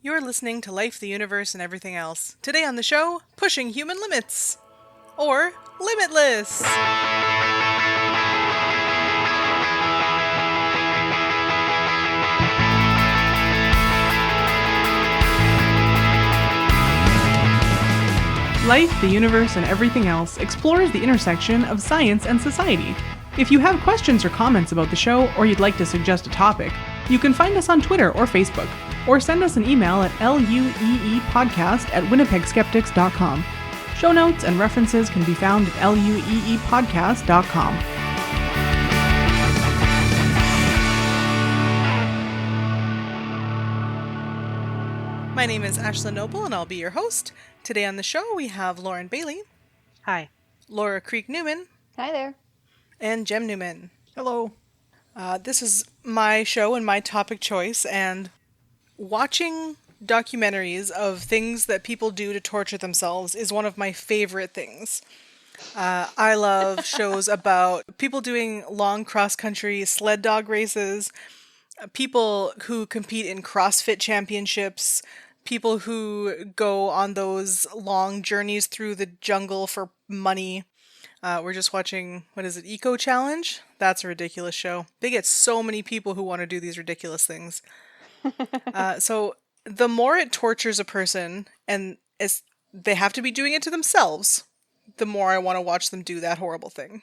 You're listening to Life, the Universe, and Everything Else. Today on the show, Pushing Human Limits. Or Limitless. Life, the Universe, and Everything Else explores the intersection of science and society. If you have questions or comments about the show, or you'd like to suggest a topic, you can find us on Twitter or Facebook, or send us an email at lueepodcast@winnipegskeptics.com. Show notes and references can be found at lueepodcast.com. My name is Ashlyn Noble, and I'll be your host. Today on the show, we have Lauren Bailey. Hi. Laura Creek Newman. Hi there. And Jem Newman. Hello. This is my show and my topic choice, and watching documentaries of things that people do to torture themselves is one of my favorite things. I love shows about people doing long cross-country sled dog races, people who compete in CrossFit championships, people who go on those long journeys through the jungle for money. We're just watching, Eco Challenge? That's a ridiculous show. They get so many people who want to do these ridiculous things. So the more it tortures a person, and they have to be doing it to themselves, the more I want to watch them do that horrible thing.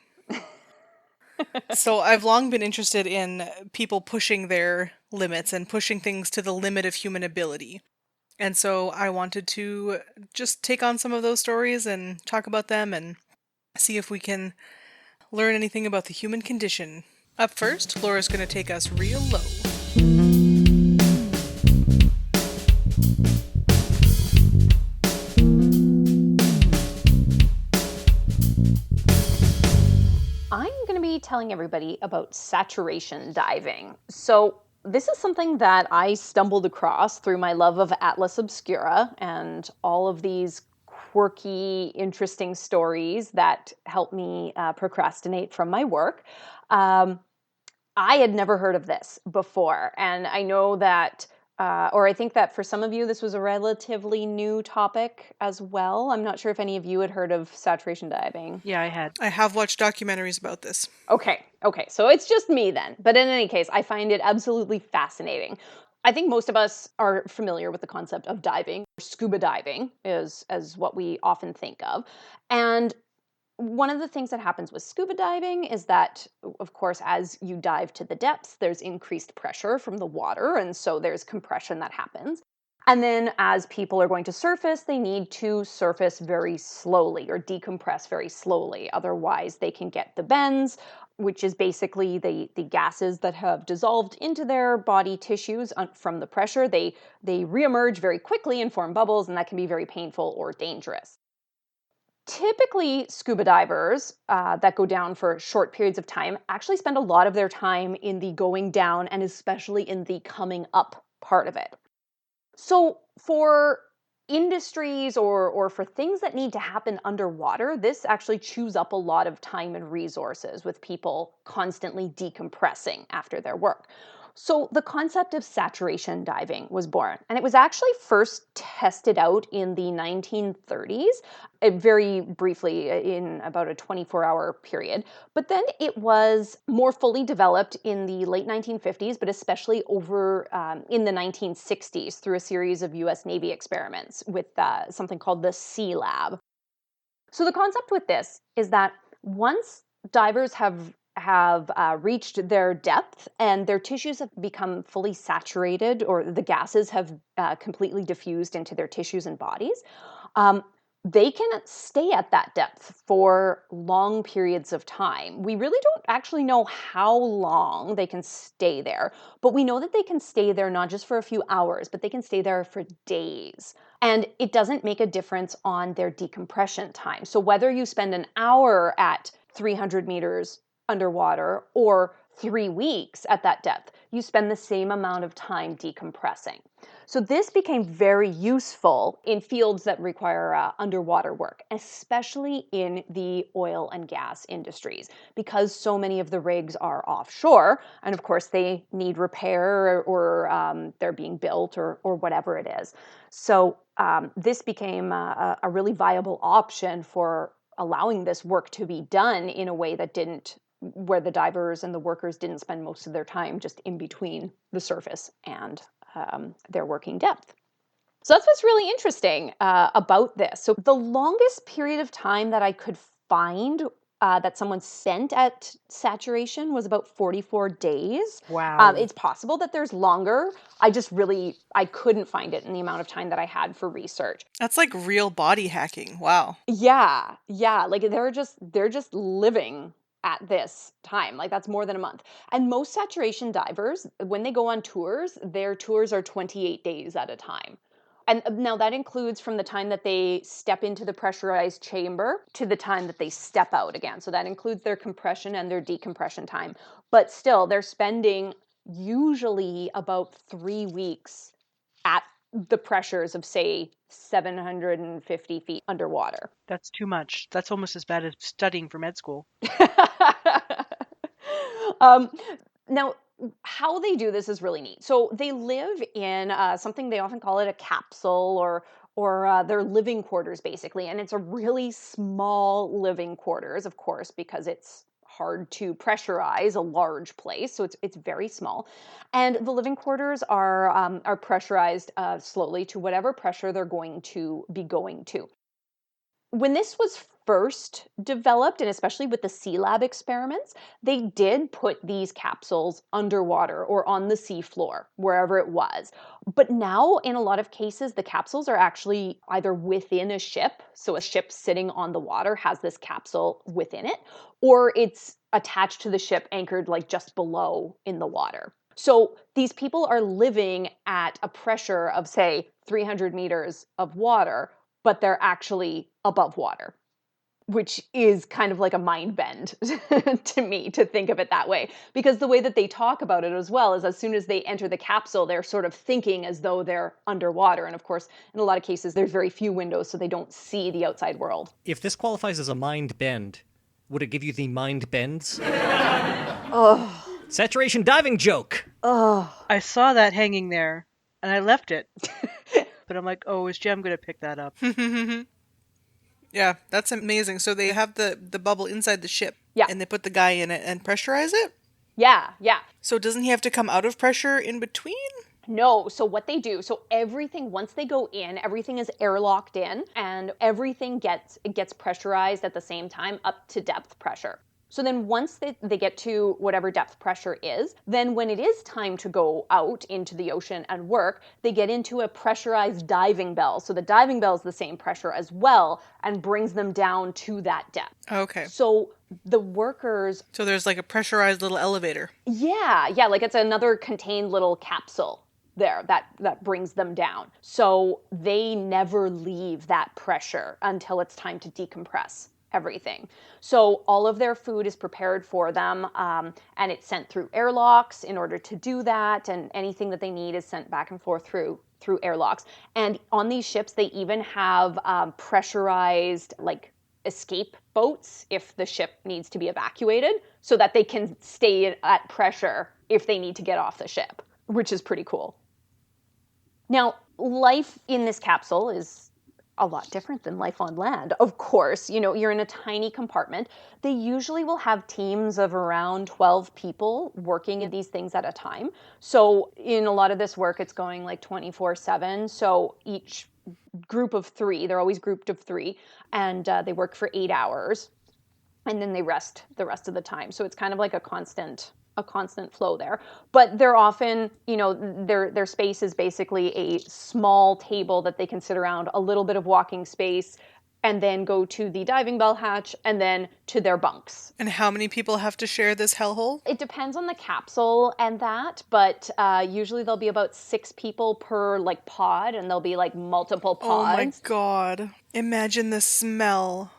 So I've long been interested in people pushing their limits and pushing things to the limit of human ability. And so I wanted to just take on some of those stories and talk about them and see if we can learn anything about the human condition. Up first, Laura's going to take us real low. I'm going to be telling everybody about saturation diving. So this is something that I stumbled across through my love of Atlas Obscura and all of these quirky, interesting stories that help me procrastinate from my work. I had never heard of this before, and I know that, or I think that for some of you, this was a relatively new topic as well. I'm not sure if any of you had heard of saturation diving. Yeah, I had. I have watched documentaries about this. Okay, so it's just me then. But in any case, I find it absolutely fascinating. I think most of us are familiar with the concept of diving. Scuba diving is as what we often think of. And one of the things that happens with scuba diving is that, of course, as you dive to the depths, there's increased pressure from the water, and so there's compression that happens. And then as people are going to surface, they need to surface very slowly or decompress very slowly. Otherwise, they can get the bends, which is basically the gases that have dissolved into their body tissues from the pressure. They reemerge very quickly and form bubbles, and that can be very painful or dangerous. Typically, scuba divers that go down for short periods of time actually spend a lot of their time in the going down and especially in the coming up part of it. So for industries or for things that need to happen underwater, this actually chews up a lot of time and resources with people constantly decompressing after their work. So the concept of saturation diving was born, and it was actually first tested out in the 1930s, very briefly in about a 24-hour period. But then it was more fully developed in the late 1950s, but especially over in the 1960s through a series of US Navy experiments with something called the Sea Lab. So the concept with this is that once divers have reached their depth and their tissues have become fully saturated, or the gases have completely diffused into their tissues and bodies, they can stay at that depth for long periods of time. We really don't actually know how long they can stay there, but we know that they can stay there not just for a few hours, but they can stay there for days. And it doesn't make a difference on their decompression time. So whether you spend an hour at 300 meters underwater or 3 weeks at that depth, you spend the same amount of time decompressing. So this became very useful in fields that require underwater work, especially in the oil and gas industries, because so many of the rigs are offshore, and of course they need repair or they're being built or whatever it is. So this became a really viable option for allowing this work to be done in a way that didn't, where the divers and the workers didn't spend most of their time just in between the surface and their working depth. So that's what's really interesting about this. So the longest period of time that I could find that someone spent at saturation was about 44 days. Wow. It's possible that there's longer. I couldn't find it in the amount of time that I had for research. That's like real body hacking. Wow. Yeah. Like they're just living at this time. Like that's more than a month. And most saturation divers, when they go on tours, their tours are 28 days at a time. And now that includes from the time that they step into the pressurized chamber to the time that they step out again. So that includes their compression and their decompression time. But still, they're spending usually about 3 weeks at the pressures of, say, 750 feet underwater. That's too much. That's almost as bad as studying for med school. Now, how they do this is really neat. So they live in something, they often call it a capsule or their living quarters, basically. And it's a really small living quarters, of course, because it's hard to pressurize a large place. So it's very small. And the living quarters are pressurized slowly to whatever pressure they're going to be going to. When this was first developed, and especially with the Sea Lab experiments, they did put these capsules underwater or on the seafloor, wherever it was. But now, in a lot of cases, the capsules are actually either within a ship, so a ship sitting on the water has this capsule within it, or it's attached to the ship, anchored like just below in the water. So these people are living at a pressure of, say, 300 meters of water, but they're actually above water, which is kind of like a mind bend to me to think of it that way. Because the way that they talk about it as well is as soon as they enter the capsule, they're sort of thinking as though they're underwater. And of course, in a lot of cases, there's very few windows, so they don't see the outside world. If this qualifies as a mind bend, would it give you the mind bends? Oh. Saturation diving joke! Oh. I saw that hanging there, and I left it. But I'm like, oh, is Jem going to pick that up? Yeah, that's amazing. So they have the bubble inside the ship. Yeah. And they put the guy in it and pressurize it? Yeah. So doesn't he have to come out of pressure in between? No, so what they do, so everything, once they go in, everything is airlocked in and everything gets pressurized at the same time up to depth pressure. So then once they get to whatever depth pressure is, then when it is time to go out into the ocean and work, they get into a pressurized diving bell. So the diving bell is the same pressure as well and brings them down to that depth. Okay. So the workers... So there's like a pressurized little elevator. Yeah, like it's another contained little capsule there that brings them down. So they never leave that pressure until it's time to decompress everything. So all of their food is prepared for them, and it's sent through airlocks in order to do that, and anything that they need is sent back and forth through airlocks. And on these ships, they even have pressurized like escape boats if the ship needs to be evacuated, so that they can stay at pressure if they need to get off the ship, which is pretty cool. Now, life in this capsule is a lot different than life on land. Of course, you're in a tiny compartment. They usually will have teams of around 12 people working at these things at a time. So in a lot of this work, it's going like 24/7. So each group of 3, they're always grouped of 3, and they work for 8 hours, and then they rest the rest of the time. So it's kind of like a constant flow there. But they're often, their space is basically a small table that they can sit around, a little bit of walking space, and then go to the diving bell hatch and then to their bunks. And how many people have to share this hellhole? It depends on the capsule and that, but usually there'll be about 6 people per like pod, and there'll be like multiple pods. Oh my God. Imagine the smell.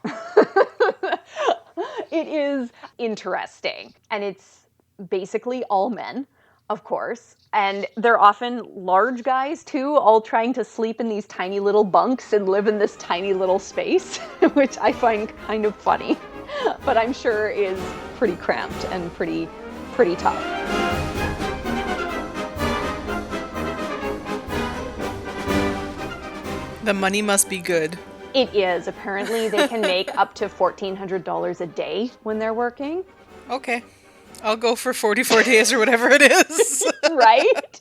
It is interesting, and it's basically all men. of course. And they're often large guys too, all trying to sleep in these tiny little bunks and live in this tiny little space, which I find kind of funny, but I'm sure is pretty cramped and pretty tough. The money must be good. It is. Apparently they can make up to $1,400 a day when they're working. Okay. I'll go for 44 days or whatever it is. Right?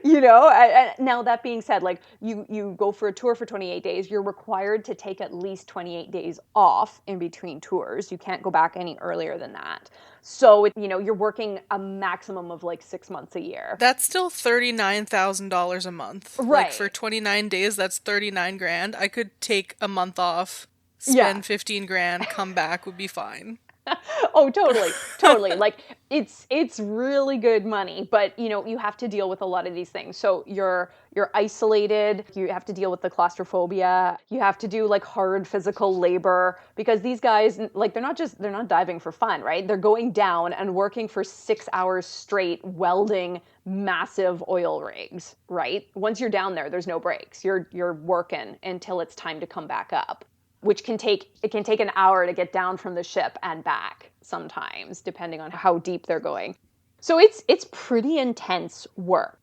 Now that being said, like you go for a tour for 28 days, you're required to take at least 28 days off in between tours. You can't go back any earlier than that. So, you're working a maximum of like 6 months a year. That's still $39,000 a month. Right. Like for 29 days, that's 39 grand. I could take a month off, spend 15 grand, come back would be fine. Oh, totally. Like it's really good money, but you have to deal with a lot of these things. So you're isolated, you have to deal with the claustrophobia, you have to do like hard physical labor, because these guys, like they're not diving for fun, right? They're going down and working for 6 hours straight welding massive oil rigs, right? Once you're down there, there's no breaks. You're working until it's time to come back up, which can take an hour to get down from the ship and back sometimes, depending on how deep they're going. So it's pretty intense work.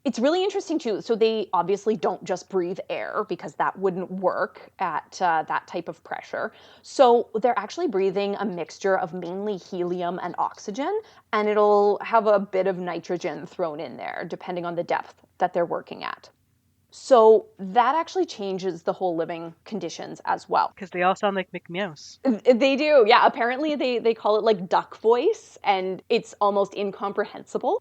It's really interesting too. So they obviously don't just breathe air, because that wouldn't work at that type of pressure. So they're actually breathing a mixture of mainly helium and oxygen, and it'll have a bit of nitrogen thrown in there, depending on the depth that they're working at. So that actually changes the whole living conditions as well. Because they all sound like McMeows. They do, yeah. Apparently they call it like duck voice, and it's almost incomprehensible.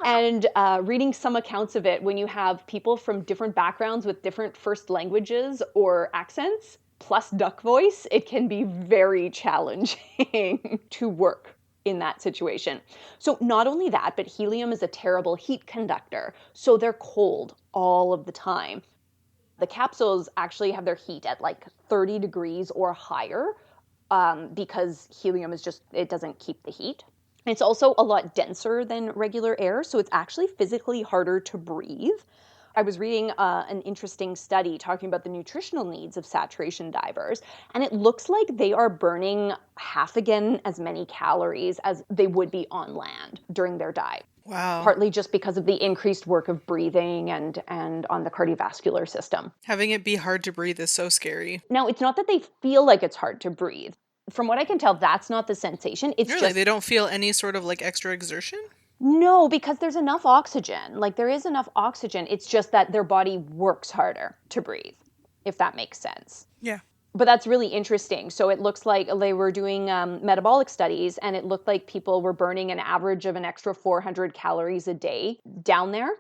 And reading some accounts of it, when you have people from different backgrounds with different first languages or accents, plus duck voice, it can be very challenging to work in that situation. So not only that, but helium is a terrible heat conductor. So they're cold all of the time. The capsules actually have their heat at like 30 degrees or higher, because helium it doesn't keep the heat. It's also a lot denser than regular air, so it's actually physically harder to breathe. I was reading an interesting study talking about the nutritional needs of saturation divers, and it looks like they are burning half again as many calories as they would be on land during their dive. Wow. Partly just because of the increased work of breathing and on the cardiovascular system. Having it be hard to breathe is so scary. Now, it's not that they feel like it's hard to breathe. From what I can tell, that's not the sensation. It's Really? just... They don't feel any sort of like extra exertion? No, because there's enough oxygen. Like there is enough oxygen. It's just that their body works harder to breathe, if that makes sense. Yeah. But that's really interesting. So it looks like they were doing metabolic studies, and it looked like people were burning an average of an extra 400 calories a day down there.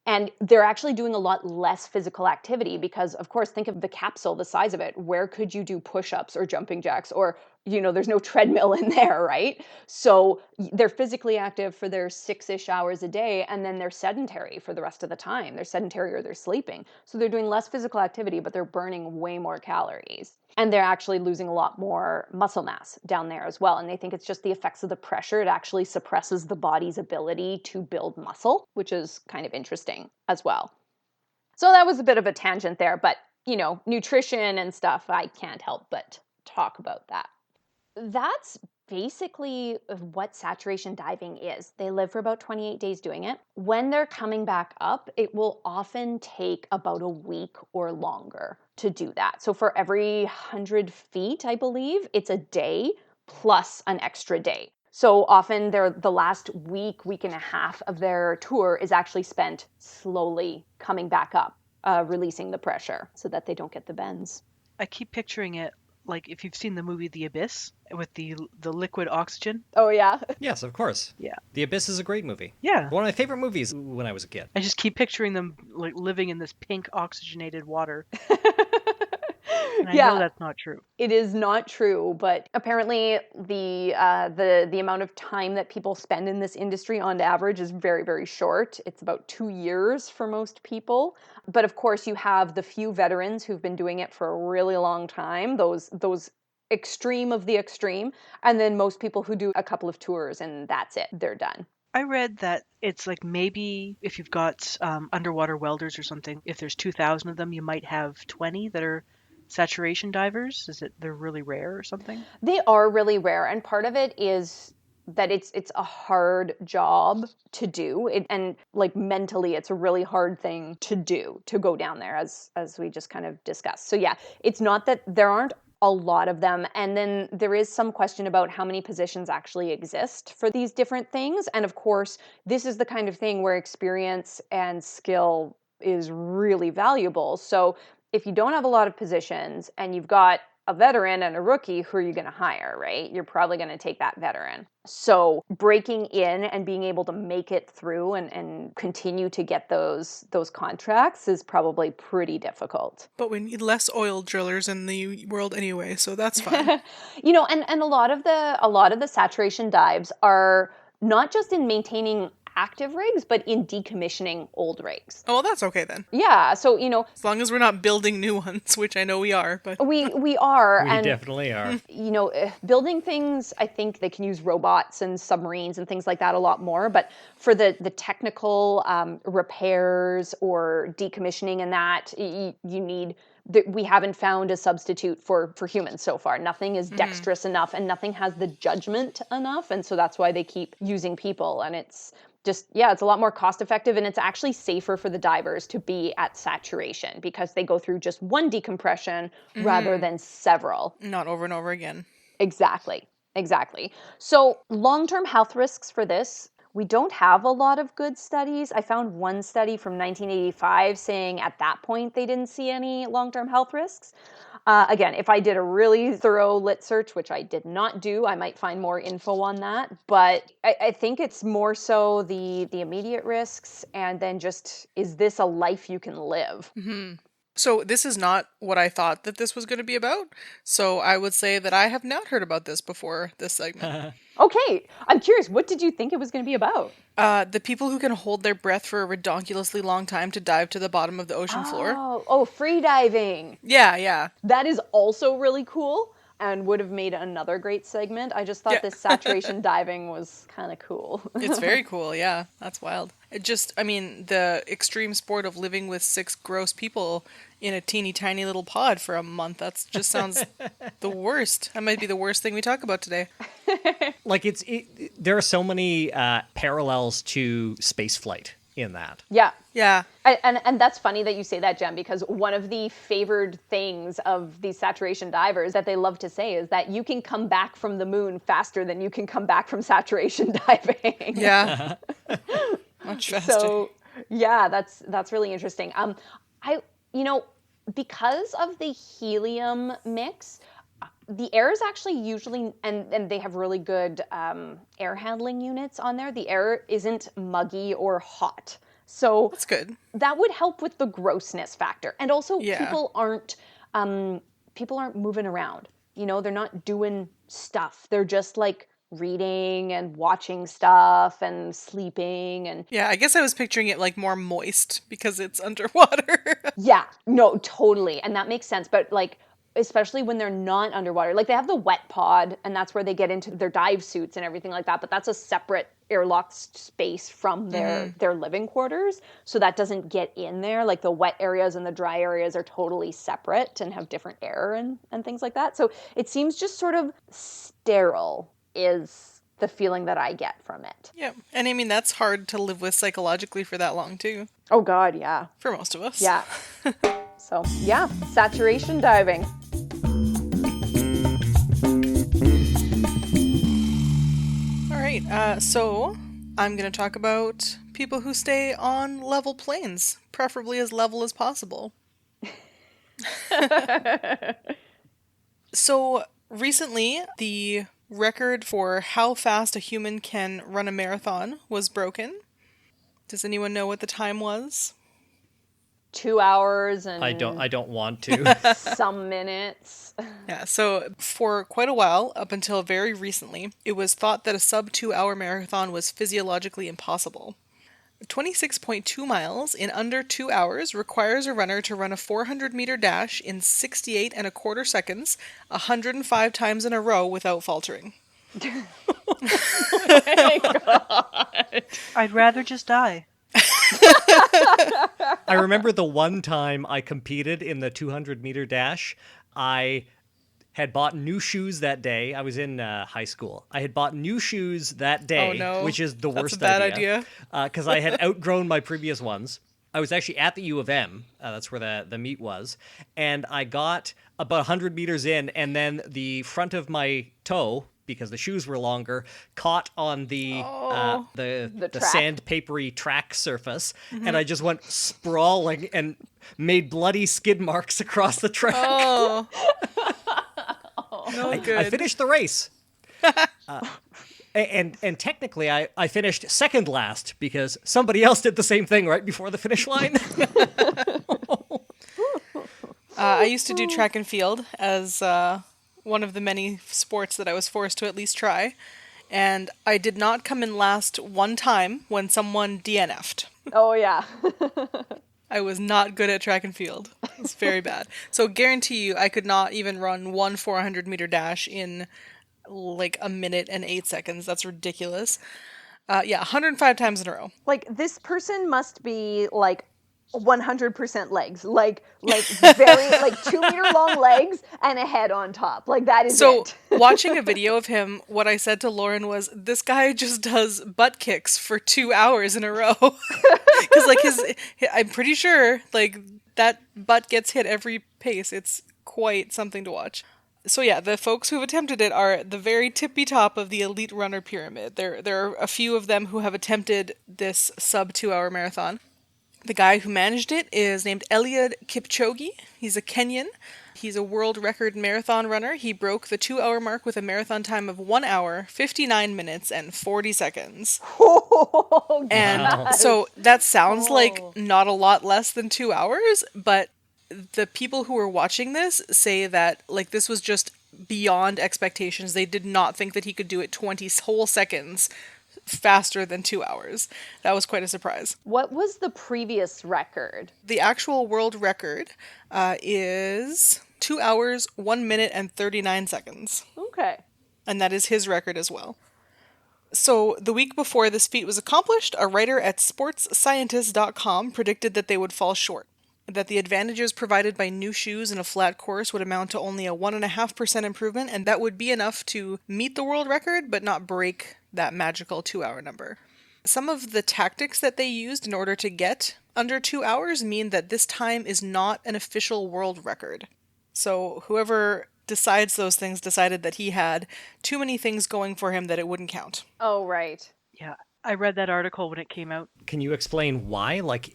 And they're actually doing a lot less physical activity because, of course, think of the capsule, the size of it. Where could you do push-ups or jumping jacks, or, there's no treadmill in there, right? So they're physically active for their 6-ish hours a day, and then they're sedentary for the rest of the time. They're sedentary or they're sleeping. So they're doing less physical activity, but they're burning way more calories. And they're actually losing a lot more muscle mass down there as well. And they think it's just the effects of the pressure. It actually suppresses the body's ability to build muscle, which is kind of interesting as well. So that was a bit of a tangent there, but, nutrition and stuff, I can't help but talk about that. That's basically what saturation diving is. They live for about 28 days doing it. When they're coming back up, it will often take about a week or longer to do that. So for every 100 feet, I believe, it's a day plus an extra day. So often the last week and a half of their tour is actually spent slowly coming back up, releasing the pressure so that they don't get the bends. I keep picturing it like if you've seen the movie The Abyss with the liquid oxygen. Oh, yeah? Yes, of course. Yeah. The Abyss is a great movie. Yeah. One of my favorite movies when I was a kid. I just keep picturing them like living in this pink oxygenated water. And I know that's not true. It is not true, but apparently the amount of time that people spend in this industry on average is very, very short. It's about 2 years for most people. But of course, you have the few veterans who've been doing it for a really long time. Those extreme of the extreme. And then most people who do a couple of tours and that's it, they're done. I read that it's like maybe if you've got underwater welders or something, if there's 2,000 of them, you might have 20 that are saturation divers. Is it they're really rare or something? They are really rare, and part of it is that it's a hard job to do, and like mentally it's a really hard thing to do, to go down there, as we just kind of discussed. So yeah, it's not that there aren't a lot of them, and then there is some question about how many positions actually exist for these different things. And of course, this is the kind of thing where experience and skill is really valuable. So if you don't have a lot of positions and you've got a veteran and a rookie, who are you going to hire, right? You're probably going to take that veteran. So breaking in and being able to make it through and continue to get those contracts is probably pretty difficult. But we need less oil drillers in the world anyway, so that's fine. You know, and a lot of the saturation dives are not just in maintaining active rigs, but in decommissioning old rigs. Oh, well, that's okay then. Yeah, so, you know, as long as we're not building new ones, which I know we are, but we are. We and definitely are. You know, building things, I think they can use robots and submarines and things like that a lot more. But for the technical repairs or decommissioning and that, you need. We haven't found a substitute for humans so far. Nothing is dexterous enough, and nothing has the judgment enough, and so that's why they keep using people. And it's just, yeah, it's a lot more cost effective, and it's actually safer for the divers to be at saturation because they go through just one decompression rather than several. not over and over again. Exactly. So long-term health risks for this, we don't have a lot of good studies. I found one study from 1985 saying at that point they didn't see any long-term health risks. Again, if I did a really thorough lit search, which I did not do, I might find more info on that. But I think it's more so the immediate risks, and then just, is this a life you can live? Mm-hmm. So this is not what I thought that this was going to be about. So I would say that I have not heard about this before this segment. Okay, I'm curious, what did you think it was going to be about? The people who can hold their breath for a redonkulously long time to dive to the bottom of the ocean floor. Oh, free diving. Yeah. That is also really cool and would have made another great segment. I just thought this saturation diving was kind of cool. It's very cool, yeah. That's wild. It just, I mean, the extreme sport of living with 6 gross people in a teeny tiny little pod for a month, that just sounds the worst. That might be the worst thing we talk about today. Like, there are so many parallels to spaceflight in that. Yeah. And that's funny that you say that, Jem, because one of the favored things of these saturation divers that they love to say is that you can come back from the moon faster than you can come back from saturation diving. Yeah. Much faster. So, yeah, that's really interesting. Because of the helium mix, the air is actually usually, and they have really good air handling units on there. The air isn't muggy or hot. So that's good. That would help with the grossness factor. And also people aren't moving around. You know, they're not doing stuff. They're just like reading and watching stuff and sleeping. And yeah, I guess I was picturing it like more moist because it's underwater. Yeah, no, totally. And that makes sense. But like, especially when they're not underwater, like they have the wet pod, and that's where they get into their dive suits and everything like that. But that's a separate airlocked space from their living quarters. So that doesn't get in there. Like the wet areas and the dry areas are totally separate and have different air and things like that. So it seems just sort of sterile is the feeling that I get from it. Yeah. And I mean, that's hard to live with psychologically for that long too. Oh God, yeah. For most of us. Yeah. So yeah, saturation diving. All right, so I'm going to talk about people who stay on level planes, preferably as level as possible. So recently, the record for how fast a human can run a marathon was broken. Does anyone know what the time was? 2 hours and I don't want to. some minutes. Yeah, so for quite a while, up until very recently, it was thought that a sub 2 hour marathon was physiologically impossible. 26.2 miles in under 2 hours requires a runner to run a 400-meter dash in 68 and a quarter seconds, 105 times in a row without faltering. Oh my God. I'd rather just die. I remember the one time I competed in the 200-meter dash. I had bought new shoes that day. I was in high school. I had bought new shoes that day, Oh, no. which is the That's worst a bad idea. because I had outgrown my previous ones. I was actually at the U of M. That's where the meet was. And I got about 100 meters in, and then the front of my toe, because the shoes were longer, caught on the track. sandpapery track surface, and I just went sprawling and made bloody skid marks across the track. Oh. No good. I finished the race. And technically, I finished second last because somebody else did the same thing right before the finish line. I used to do track and field as one of the many sports that I was forced to at least try. And I did not come in last one time when someone DNF'd. Oh, yeah. I was not good at track and field. It's very bad. So guarantee you I could not even run one 400-meter dash in like a minute and 8 seconds. That's ridiculous. 105 times in a row. Like, this person must be, like, 100% legs. Like very, like, 2-meter long legs and a head on top. Like, that is So it. watching a video of him, what I said to Lauren was, this guy just does butt kicks for 2 hours in a row. Because, like, I'm pretty sure, like, that butt gets hit every pace. It's quite something to watch. So yeah, the folks who've attempted it are the very tippy top of the elite runner pyramid. There are a few of them who have attempted this sub 2-hour marathon. The guy who managed it is named Eliud Kipchoge. He's a Kenyan. He's a world record marathon runner. He broke the 2-hour mark with a marathon time of 1 hour, 59 minutes, and 40 seconds. Oh, And Wow. so that sounds like not a lot less than 2 hours, but the people who were watching this say that, like, this was just beyond expectations. They did not think that he could do it 20 whole seconds faster than 2 hours. That was quite a surprise. what was the previous record? The actual world record is 2 hours, 1 minute, and 39 seconds. Okay. And that is his record as well. So the week before this feat was accomplished, a writer at sportsscientist.com predicted that they would fall short, that the advantages provided by new shoes and a flat course would amount to only a 1.5% improvement, and that would be enough to meet the world record but not break that magical 2-hour number. Some of the tactics that they used in order to get under 2 hours mean that this time is not an official world record. So whoever decides those things decided that he had too many things going for him that it wouldn't count. Oh, right. Yeah, I read that article when it came out. Can you explain why? Like,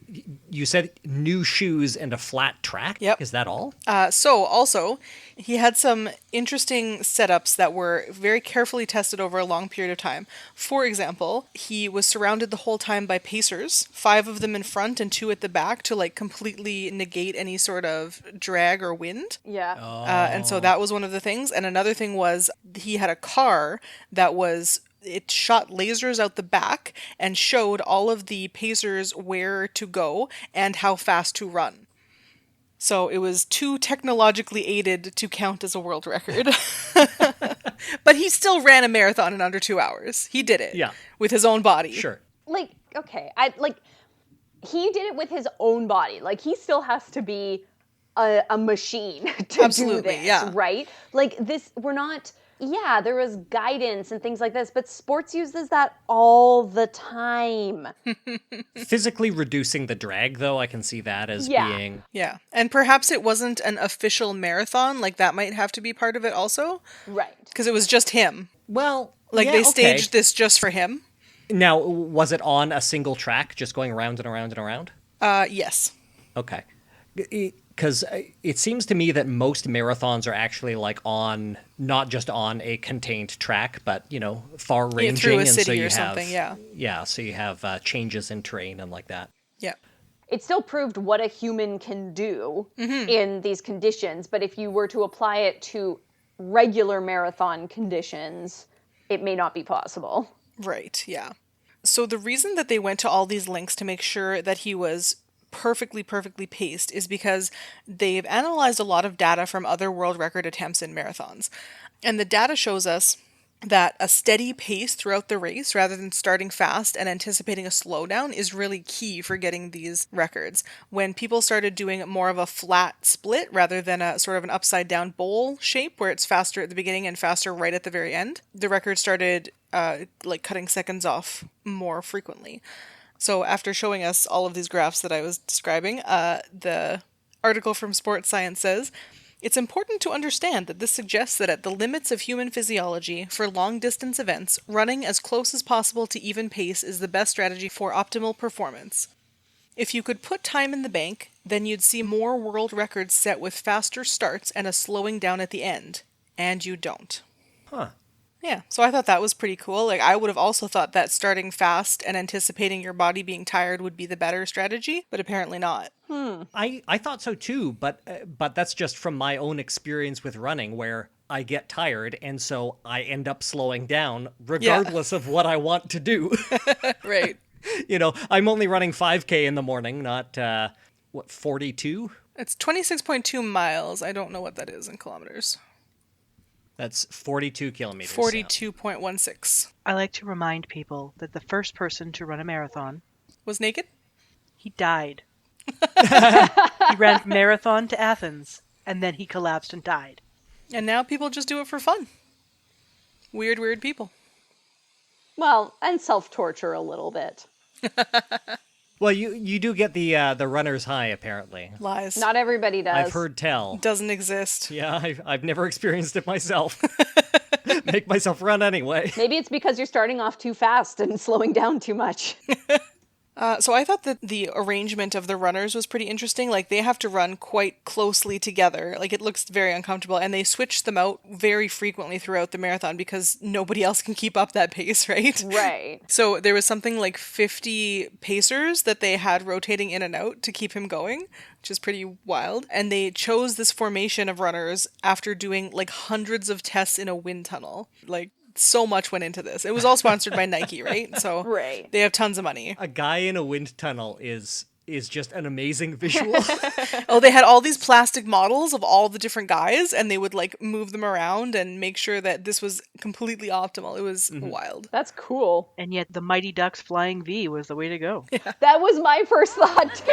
you said new shoes and a flat track? Yep. Is that all? So also, he had some interesting setups that were very carefully tested over a long period of time. For example, he was surrounded the whole time by pacers, 5 of them in front and 2 at the back to, like, completely negate any sort of drag or wind. Yeah. And so that was one of the things. And another thing was he had a car that it shot lasers out the back and showed all of the pacers where to go and how fast to run. So it was too technologically aided to count as a world record. But he still ran a marathon in under 2 hours. He did it. Yeah. With his own body. Sure. Like, okay, he did it with his own body. Like, he still has to be a machine to Absolutely, do this, yeah. right? Like, we're not, yeah, there was guidance and things like this, but sports uses that all the time. Physically reducing the drag, though, I can see that as Yeah. being... Yeah. And perhaps it wasn't an official marathon. Like, that might have to be part of it also. Right. Because it was just him. Well, Like, yeah, they okay. staged this just for him. Now, was it on a single track, just going around and around and around? Yes. Okay. Because it seems to me that most marathons are actually like on, not just on a contained track, but, you know, far ranging. through a and so city you or have, something, yeah. Yeah, so you have changes in terrain and like that. Yeah. It still proved what a human can do in these conditions, but if you were to apply it to regular marathon conditions, it may not be possible. Right, yeah. So the reason that they went to all these lengths to make sure that he was perfectly paced is because they've analyzed a lot of data from other world record attempts in marathons. And the data shows us that a steady pace throughout the race, rather than starting fast and anticipating a slowdown, is really key for getting these records. When people started doing more of a flat split rather than a sort of an upside down bowl shape where it's faster at the beginning and faster right at the very end, the record started cutting seconds off more frequently. So after showing us all of these graphs that I was describing, the article from Sports Science says, it's important to understand that this suggests that at the limits of human physiology, for long-distance events, running as close as possible to even pace is the best strategy for optimal performance. If you could put time in the bank, then you'd see more world records set with faster starts and a slowing down at the end. And you don't. Huh. Yeah, so I thought that was pretty cool. Like, I would have also thought that starting fast and anticipating your body being tired would be the better strategy, but apparently not. I thought so too, but that's just from my own experience with running, where I get tired, and so I end up slowing down regardless of what I want to do. Right. I'm only running 5K in the morning, not 42? It's 26.2 miles. I don't know what that is in kilometers. That's 42 kilometers. 42.16. I like to remind people that the first person to run a marathon, Was naked? he died. He ran from Marathon to Athens, and then he collapsed and died. And now people just do it for fun. Weird people. Well, and self-torture a little bit. Well, you do get the runner's high, apparently. Lies. Not everybody does. I've heard tell. Doesn't exist. Yeah, I've never experienced it myself. Make myself run anyway. Maybe it's because you're starting off too fast and slowing down too much. So I thought that the arrangement of the runners was pretty interesting. Like, they have to run quite closely together. Like, it looks very uncomfortable. And they switch them out very frequently throughout the marathon because nobody else can keep up that pace, right? Right. So there was something like 50 pacers that they had rotating in and out to keep him going, which is pretty wild. And they chose this formation of runners after doing like hundreds of tests in a wind tunnel. Like, so much went into this. It was all sponsored by Nike, right? So Right. They have tons of money. A guy in a wind tunnel is just an amazing visual. Oh, they had all these plastic models of all the different guys, and they would like move them around and make sure that this was completely optimal. It was wild. That's cool. And yet the Mighty Ducks Flying V was the way to go. That was my first thought too.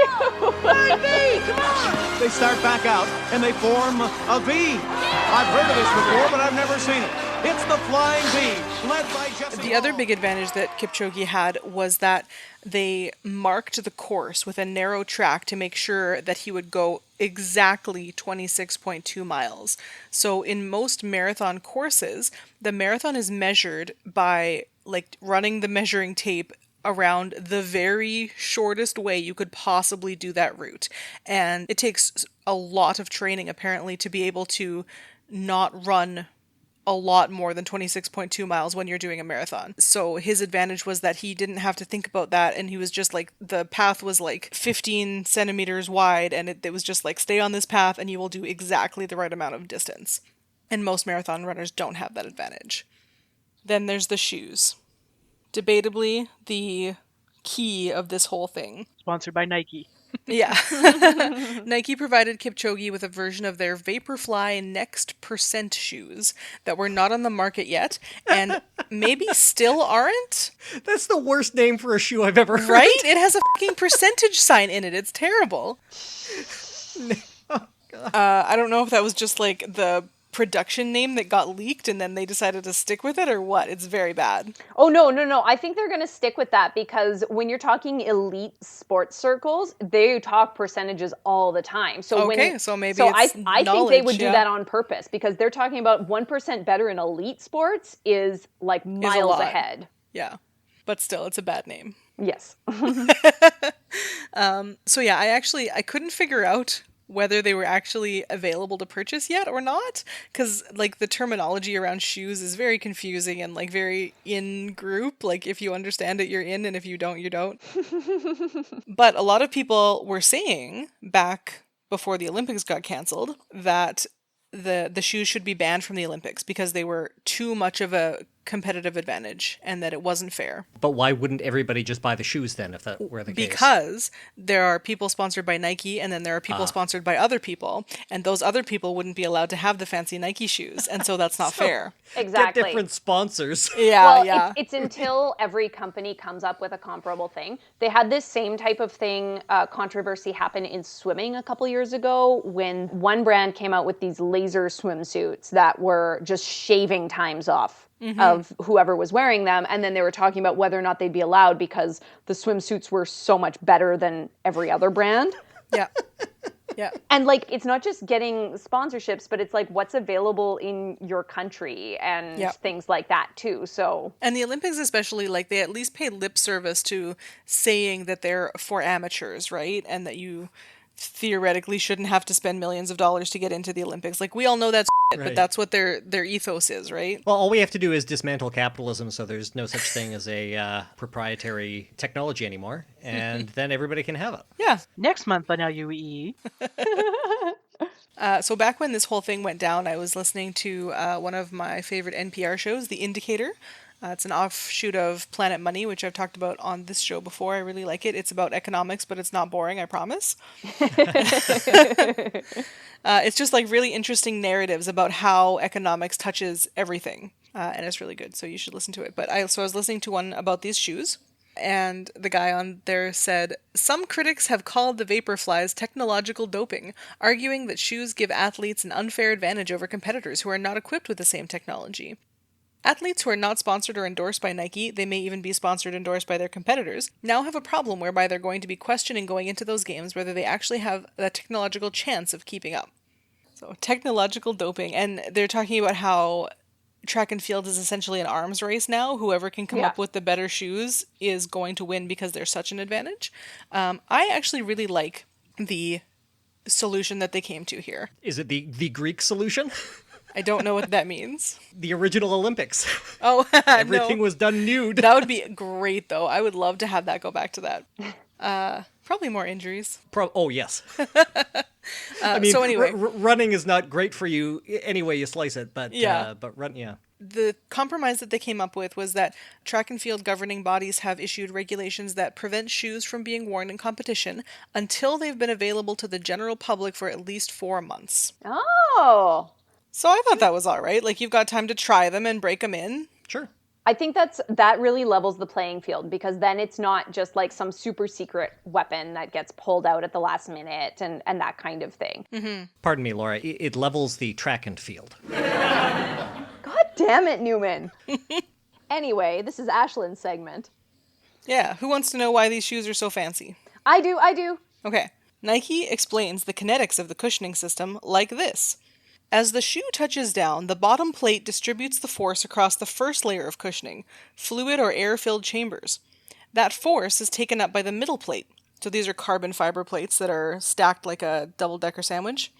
They start back out and they form a V. I've heard of this before, but I've never seen it. It's the Flying V, led by Jesse The other Hall. big advantage that Kipchoge had was that they marked the course with a narrow track to make sure that he would go exactly 26.2 miles. So in most marathon courses, the marathon is measured by like running the measuring tape around the very shortest way you could possibly do that route. And it takes a lot of training apparently to be able to not run a lot more than 26.2 miles when you're doing a marathon. So his advantage was that he didn't have to think about that, and he was just like, the path was like 15 centimeters wide, and it was just like, stay on this path and you will do exactly the right amount of distance. And most marathon runners don't have that advantage. Then there's the shoes. Debatably the key of this whole thing. Sponsored by Nike. Yeah. Nike provided Kipchoge with a version of their Vaporfly Next Percent shoes that were not on the market yet, and maybe still aren't. That's the worst name for a shoe I've ever heard. Right? It has a fucking percentage sign in it. It's terrible. I don't know if that was just like the production name that got leaked and then they decided to stick with it or what. It's very bad. Oh, no. I think they're going to stick with that because when you're talking elite sports circles, they talk percentages all the time. So so maybe I it's think they knowledge, would do that on purpose because they're talking about 1% better in elite sports is like miles lot. ahead. Yeah. But still, it's a bad name. Yes. So yeah, I couldn't figure out whether they were actually available to purchase yet or not, because like the terminology around shoes is very confusing and like very in group. Like if you understand it, you're in, and if you don't, you don't. But a lot of people were saying back before the Olympics got canceled that the shoes should be banned from the Olympics because they were too much of a competitive advantage and that it wasn't fair. But why wouldn't everybody just buy the shoes then if that were the case? Because there are people sponsored by Nike and then there are people sponsored by other people, and those other people wouldn't be allowed to have the fancy Nike shoes, and so that's not fair. Exactly. Get different sponsors. Yeah, Well, it's until every company comes up with a comparable thing. They had this same type of thing, controversy happen in swimming a couple years ago when one brand came out with these laser swimsuits that were just shaving times off of whoever was wearing them. And then they were talking about whether or not they'd be allowed because the swimsuits were so much better than every other brand. Yeah. Yeah. And like, it's not just getting sponsorships, but it's like what's available in your country and things like that too. So, and the Olympics especially, like, they at least pay lip service to saying that they're for amateurs, right? And that you theoretically shouldn't have to spend millions of dollars to get into the Olympics. Like, we all know that's Right. but that's what their ethos is, right? Well, all we have to do is dismantle capitalism so there's no such thing as a proprietary technology anymore, and then everybody can have it. Yeah. Next month on LUEE. So back when this whole thing went down, I was listening to one of my favorite NPR shows, The Indicator. It's an offshoot of Planet Money, which I've talked about on this show before. I really like it. It's about economics, but it's not boring, I promise. It's just like really interesting narratives about how economics touches everything. And it's really good, so you should listen to it. But I was listening to one about these shoes. And the guy on there said, some critics have called the Vaporflies technological doping, arguing that shoes give athletes an unfair advantage over competitors who are not equipped with the same technology. Athletes who are not sponsored or endorsed by Nike, they may even be sponsored or endorsed by their competitors, now have a problem whereby they're going to be questioning going into those games whether they actually have a technological chance of keeping up. So, technological doping. And they're talking about how track and field is essentially an arms race now. Whoever can come up with the better shoes is going to win because they're such an advantage. I actually really like the solution that they came to here. Is it the Greek solution? I don't know what that means. The original Olympics. Oh, Everything no. was done nude. That would be great, though. I would love to have that go back to that. Probably more injuries. Oh, yes. I mean, so anyway. Running is not great for you any way you slice it, but run, The compromise that they came up with was that track and field governing bodies have issued regulations that prevent shoes from being worn in competition until they've been available to the general public for at least 4 months. oh, So I thought that was all right. Like, you've got time to try them and break them in. Sure. I think that really levels the playing field because then it's not just like some super secret weapon that gets pulled out at the last minute and that kind of thing. Mm-hmm. Pardon me, Laura. It levels the track and field. God damn it, Newman. Anyway, this is Ashlyn's segment. Yeah, who wants to know why these shoes are so fancy? I do. Okay. Nike explains the kinetics of the cushioning system like this. As the shoe touches down, the bottom plate distributes the force across the first layer of cushioning, fluid or air-filled chambers. That force is taken up by the middle plate. So these are carbon fiber plates that are stacked like a double-decker sandwich.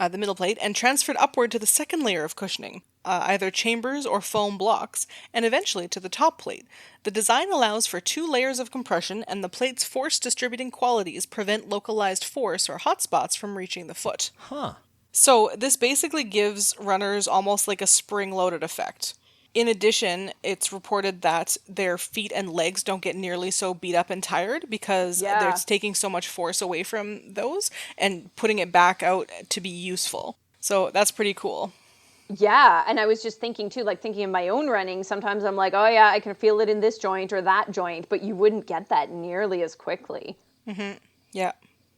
The middle plate, and transferred upward to the second layer of cushioning, either chambers or foam blocks, and eventually to the top plate. The design allows for 2 layers of compression, and the plate's force-distributing qualities prevent localized force or hot spots from reaching the foot. Huh. So this basically gives runners almost like a spring-loaded effect. In addition, it's reported that their feet and legs don't get nearly so beat up and tired because they're taking so much force away from those and putting it back out to be useful. So that's pretty cool. Yeah, and I was just thinking too, like thinking of my own running, sometimes I'm like, oh yeah, I can feel it in this joint or that joint, but you wouldn't get that nearly as quickly. Mm-hmm. Yeah.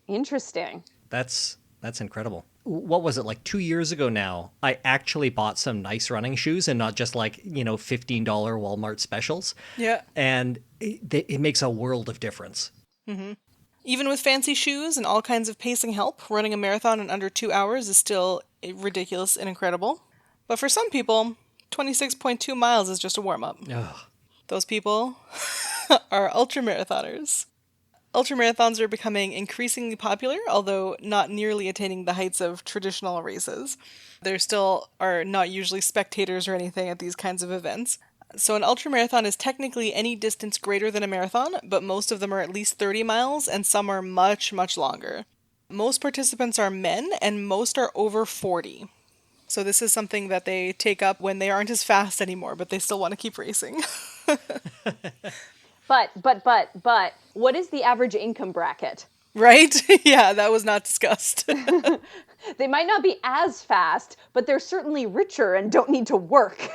Interesting. That's incredible. What was it, like 2 years ago now, I actually bought some nice running shoes and not just like, $15 Walmart specials. Yeah. And it makes a world of difference. Mm-hmm. Even with fancy shoes and all kinds of pacing help, running a marathon in under 2 hours is still ridiculous and incredible. But for some people, 26.2 miles is just a warm-up. Ugh. Those people are ultramarathoners. Ultramarathons are becoming increasingly popular, although not nearly attaining the heights of traditional races. There still are not usually spectators or anything at these kinds of events. So an ultramarathon is technically any distance greater than a marathon, but most of them are at least 30 miles, and some are much, much longer. Most participants are men, and most are over 40. So this is something that they take up when they aren't as fast anymore, but they still want to keep racing. But, what is the average income bracket? Right? Yeah, that was not discussed. They might not be as fast, but they're certainly richer and don't need to work.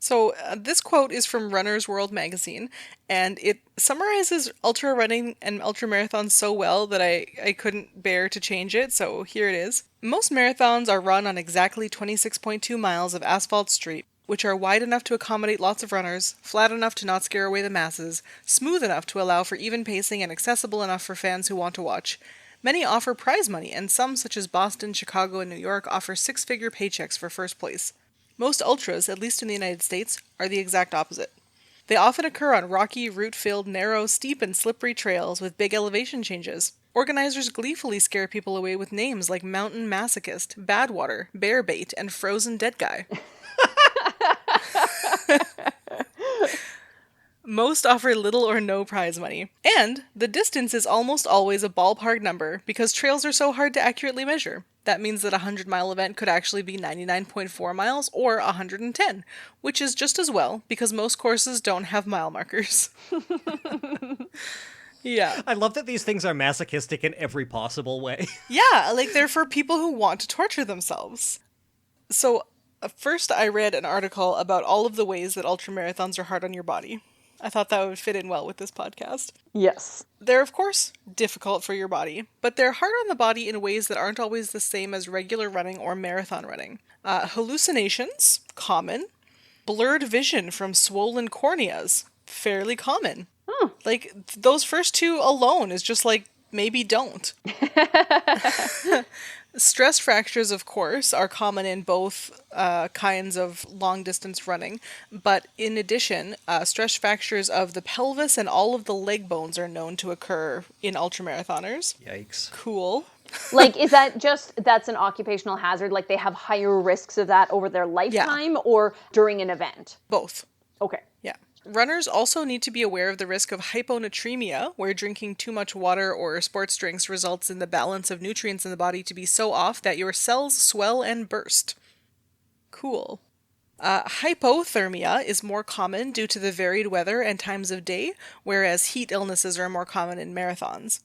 So this quote is from Runner's World magazine, and it summarizes ultra running and ultra marathons so well that I couldn't bear to change it, so here it is. Most marathons are run on exactly 26.2 miles of asphalt street, which are wide enough to accommodate lots of runners, flat enough to not scare away the masses, smooth enough to allow for even pacing, and accessible enough for fans who want to watch. Many offer prize money, and some, such as Boston, Chicago, and New York, offer six-figure paychecks for first place. Most ultras, at least in the United States, are the exact opposite. They often occur on rocky, root-filled, narrow, steep, and slippery trails with big elevation changes. Organizers gleefully scare people away with names like Mountain Masochist, Badwater, Bear Bait, and Frozen Dead Guy. Most offer little or no prize money. And the distance is almost always a ballpark number because trails are so hard to accurately measure. That means that a 100-mile event could actually be 99.4 miles or 110, which is just as well because most courses don't have mile markers. Yeah. I love that these things are masochistic in every possible way. Yeah, like they're for people who want to torture themselves. So, first I read an article about all of the ways that ultramarathons are hard on your body. I thought that would fit in well with this podcast. Yes. They're, of course, difficult for your body, but they're hard on the body in ways that aren't always the same as regular running or marathon running. Hallucinations, common. Blurred vision from swollen corneas, fairly common. Like, those first two alone is just like, maybe don't. Stress fractures, of course, are common in both kinds of long-distance running, but in addition, stress fractures of the pelvis and all of the leg bones are known to occur in ultramarathoners. Yikes. Cool. Like, is that that's an occupational hazard? Like, they have higher risks of that over their lifetime or during an event? Both. Okay. Yeah. Runners also need to be aware of the risk of hyponatremia, where drinking too much water or sports drinks results in the balance of nutrients in the body to be so off that your cells swell and burst. Cool. Hypothermia is more common due to the varied weather and times of day, whereas heat illnesses are more common in marathons.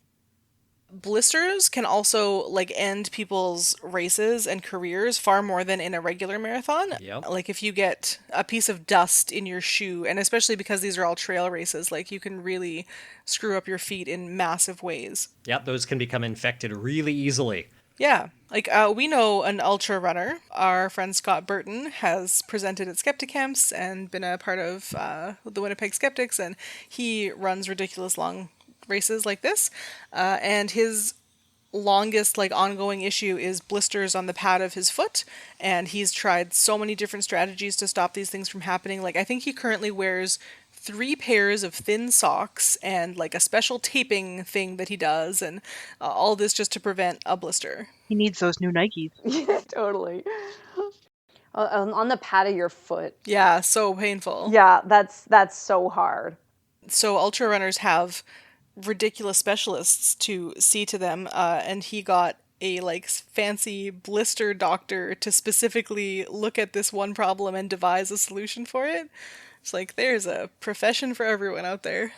Blisters can also end people's races and careers far more than in a regular marathon. Yep. Like if you get a piece of dust in your shoe, and especially because these are all trail races, you can really screw up your feet in massive ways. Yep, those can become infected really easily. Yeah. We know an ultra runner. Our friend Scott Burton has presented at Skeptic Camps and been a part of the Winnipeg Skeptics, and he runs ridiculous long races like this, and his longest ongoing issue is blisters on the pad of his foot, and he's tried so many different strategies to stop these things from happening. I think he currently wears 3 pairs of thin socks and a special taping thing that he does, and all this just to prevent a blister. He needs those new Nikes. Yeah, totally. On the pad of your foot. Yeah, so painful. Yeah, that's so hard. So ultra runners have ridiculous specialists to see to them, and he got a fancy blister doctor to specifically look at this one problem and devise a solution for it. It's there's a profession for everyone out there.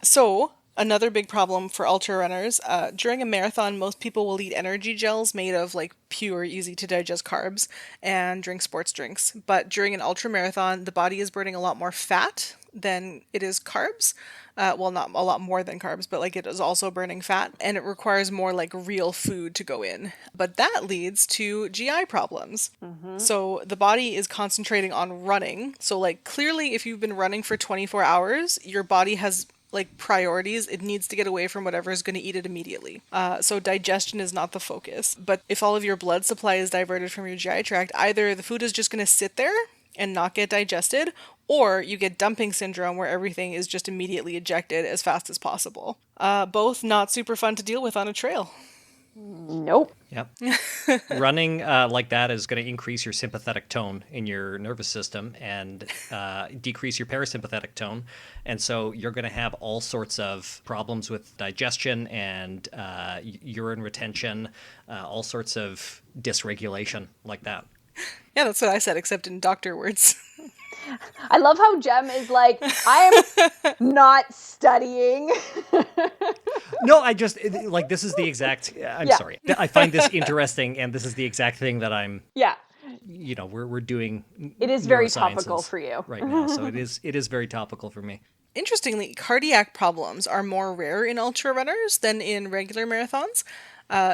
So another big problem for ultra runners, during a marathon, most people will eat energy gels made of pure, easy to digest carbs and drink sports drinks. But during an ultra marathon, the body is burning a lot more fat than it is carbs. Well, not a lot more than carbs, but it is also burning fat, and it requires more real food to go in. But that leads to GI problems. Mm-hmm. So the body is concentrating on running. So clearly if you've been running for 24 hours, your body has priorities. It needs to get away from whatever is going to eat it immediately. So digestion is not the focus. But if all of your blood supply is diverted from your GI tract, either the food is just going to sit there and not get digested, or you get dumping syndrome where everything is just immediately ejected as fast as possible. Both not super fun to deal with on a trail. Nope. Yep. Running like that is going to increase your sympathetic tone in your nervous system and decrease your parasympathetic tone. And so you're going to have all sorts of problems with digestion and urine retention, all sorts of dysregulation like that. Yeah, that's what I said, except in doctor words. I love how Jem is like, I am not studying. No, I just, like, this is the exact, I'm Yeah. sorry. I find this interesting, and this is the exact thing that I'm, Yeah. we're doing. It is very neurosciences topical for you. right now, so it is very topical for me. Interestingly, cardiac problems are more rare in ultra runners than in regular marathons.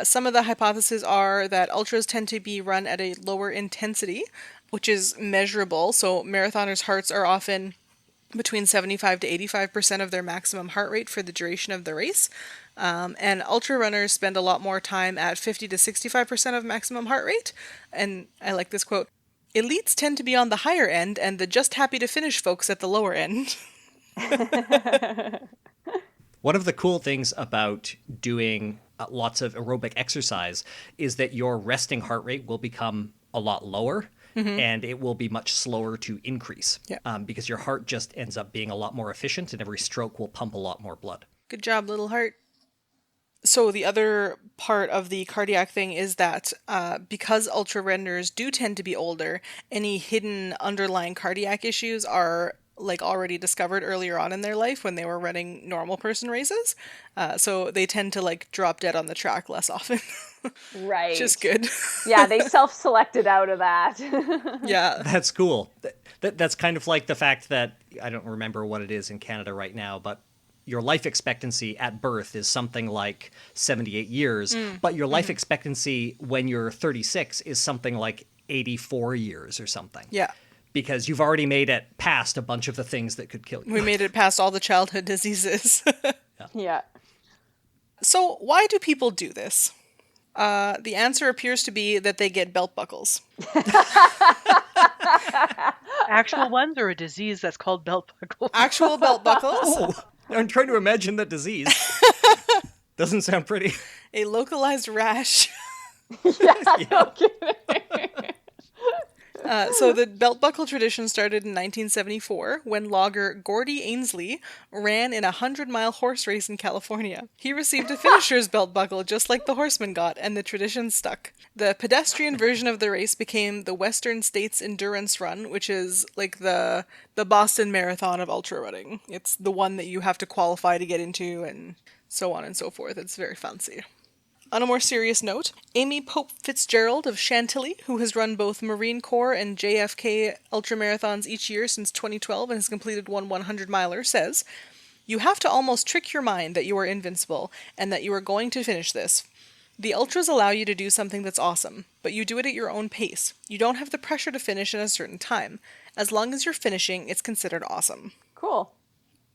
Some of the hypotheses are that ultras tend to be run at a lower intensity, which is measurable. So marathoners' hearts are often between 75 to 85% of their maximum heart rate for the duration of the race. And ultra runners spend a lot more time at 50 to 65% of maximum heart rate. And I like this quote, "Elites tend to be on the higher end and the just happy to finish folks at the lower end." One of the cool things about doing lots of aerobic exercise is that your resting heart rate will become a lot lower. And it will be much slower to increase because your heart just ends up being a lot more efficient and every stroke will pump a lot more blood. Good job, little heart. So the other part of the cardiac thing is that because ultra runners do tend to be older, any hidden underlying cardiac issues are like already discovered earlier on in their life when they were running normal person races. So they tend to like drop dead on the track less often. Right. Which is good. Yeah, they self-selected out of that. Yeah. That's cool. That's kind of like the fact that, I don't remember what it is in Canada right now, but your life expectancy at birth is something like 78 years, but your life expectancy when you're 36 is something like 84 years or something. Yeah. Because you've already made it past a bunch of the things that could kill you. We made it past all the childhood diseases. Yeah. So why do people do this? The answer appears to be that they get belt buckles. Actual ones or a disease that's called belt buckle? Actual belt buckles. Oh, I'm trying to imagine the disease. Doesn't sound pretty. A localized rash. Yeah, no kidding. So the belt buckle tradition started in 1974 when logger Gordy Ainsley ran in a 100-mile horse race in California. He received a finisher's belt buckle just like the horseman got, and the tradition stuck. The pedestrian version of the race became the Western States Endurance Run, which is like the Boston Marathon of ultra running. It's the one that you have to qualify to get into and so on and so forth. It's very fancy. On a more serious note, Amy Pope Fitzgerald of Chantilly, who has run both Marine Corps and JFK ultramarathons each year since 2012 and has completed one 100-miler, says, "You have to almost trick your mind that you are invincible and that you are going to finish this. The ultras allow you to do something that's awesome, but you do it at your own pace. You don't have the pressure to finish in a certain time. As long as you're finishing, it's considered awesome." Cool.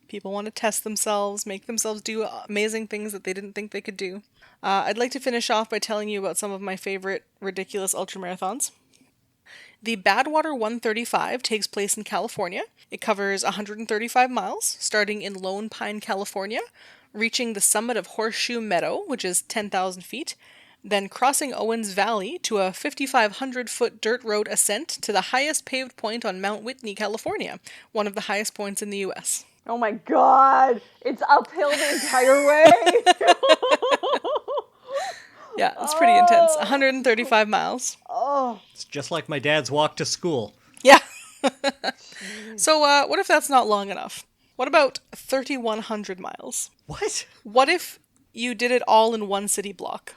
People want to test themselves, make themselves do amazing things that they didn't think they could do. I'd like to finish off by telling you about some of my favorite ridiculous ultramarathons. The Badwater 135 takes place in California. It covers 135 miles, starting in Lone Pine, California, reaching the summit of Horseshoe Meadow, which is 10,000 feet, then crossing Owens Valley to a 5,500-foot dirt road ascent to the highest paved point on Mount Whitney, California, one of the highest points in the U.S. Oh my god. It's uphill the entire way. Yeah, it's pretty intense. 135 miles. Oh. It's just like my dad's walk to school. Yeah. So what if that's not long enough? What about 3,100 miles? What? What if you did it all in one city block?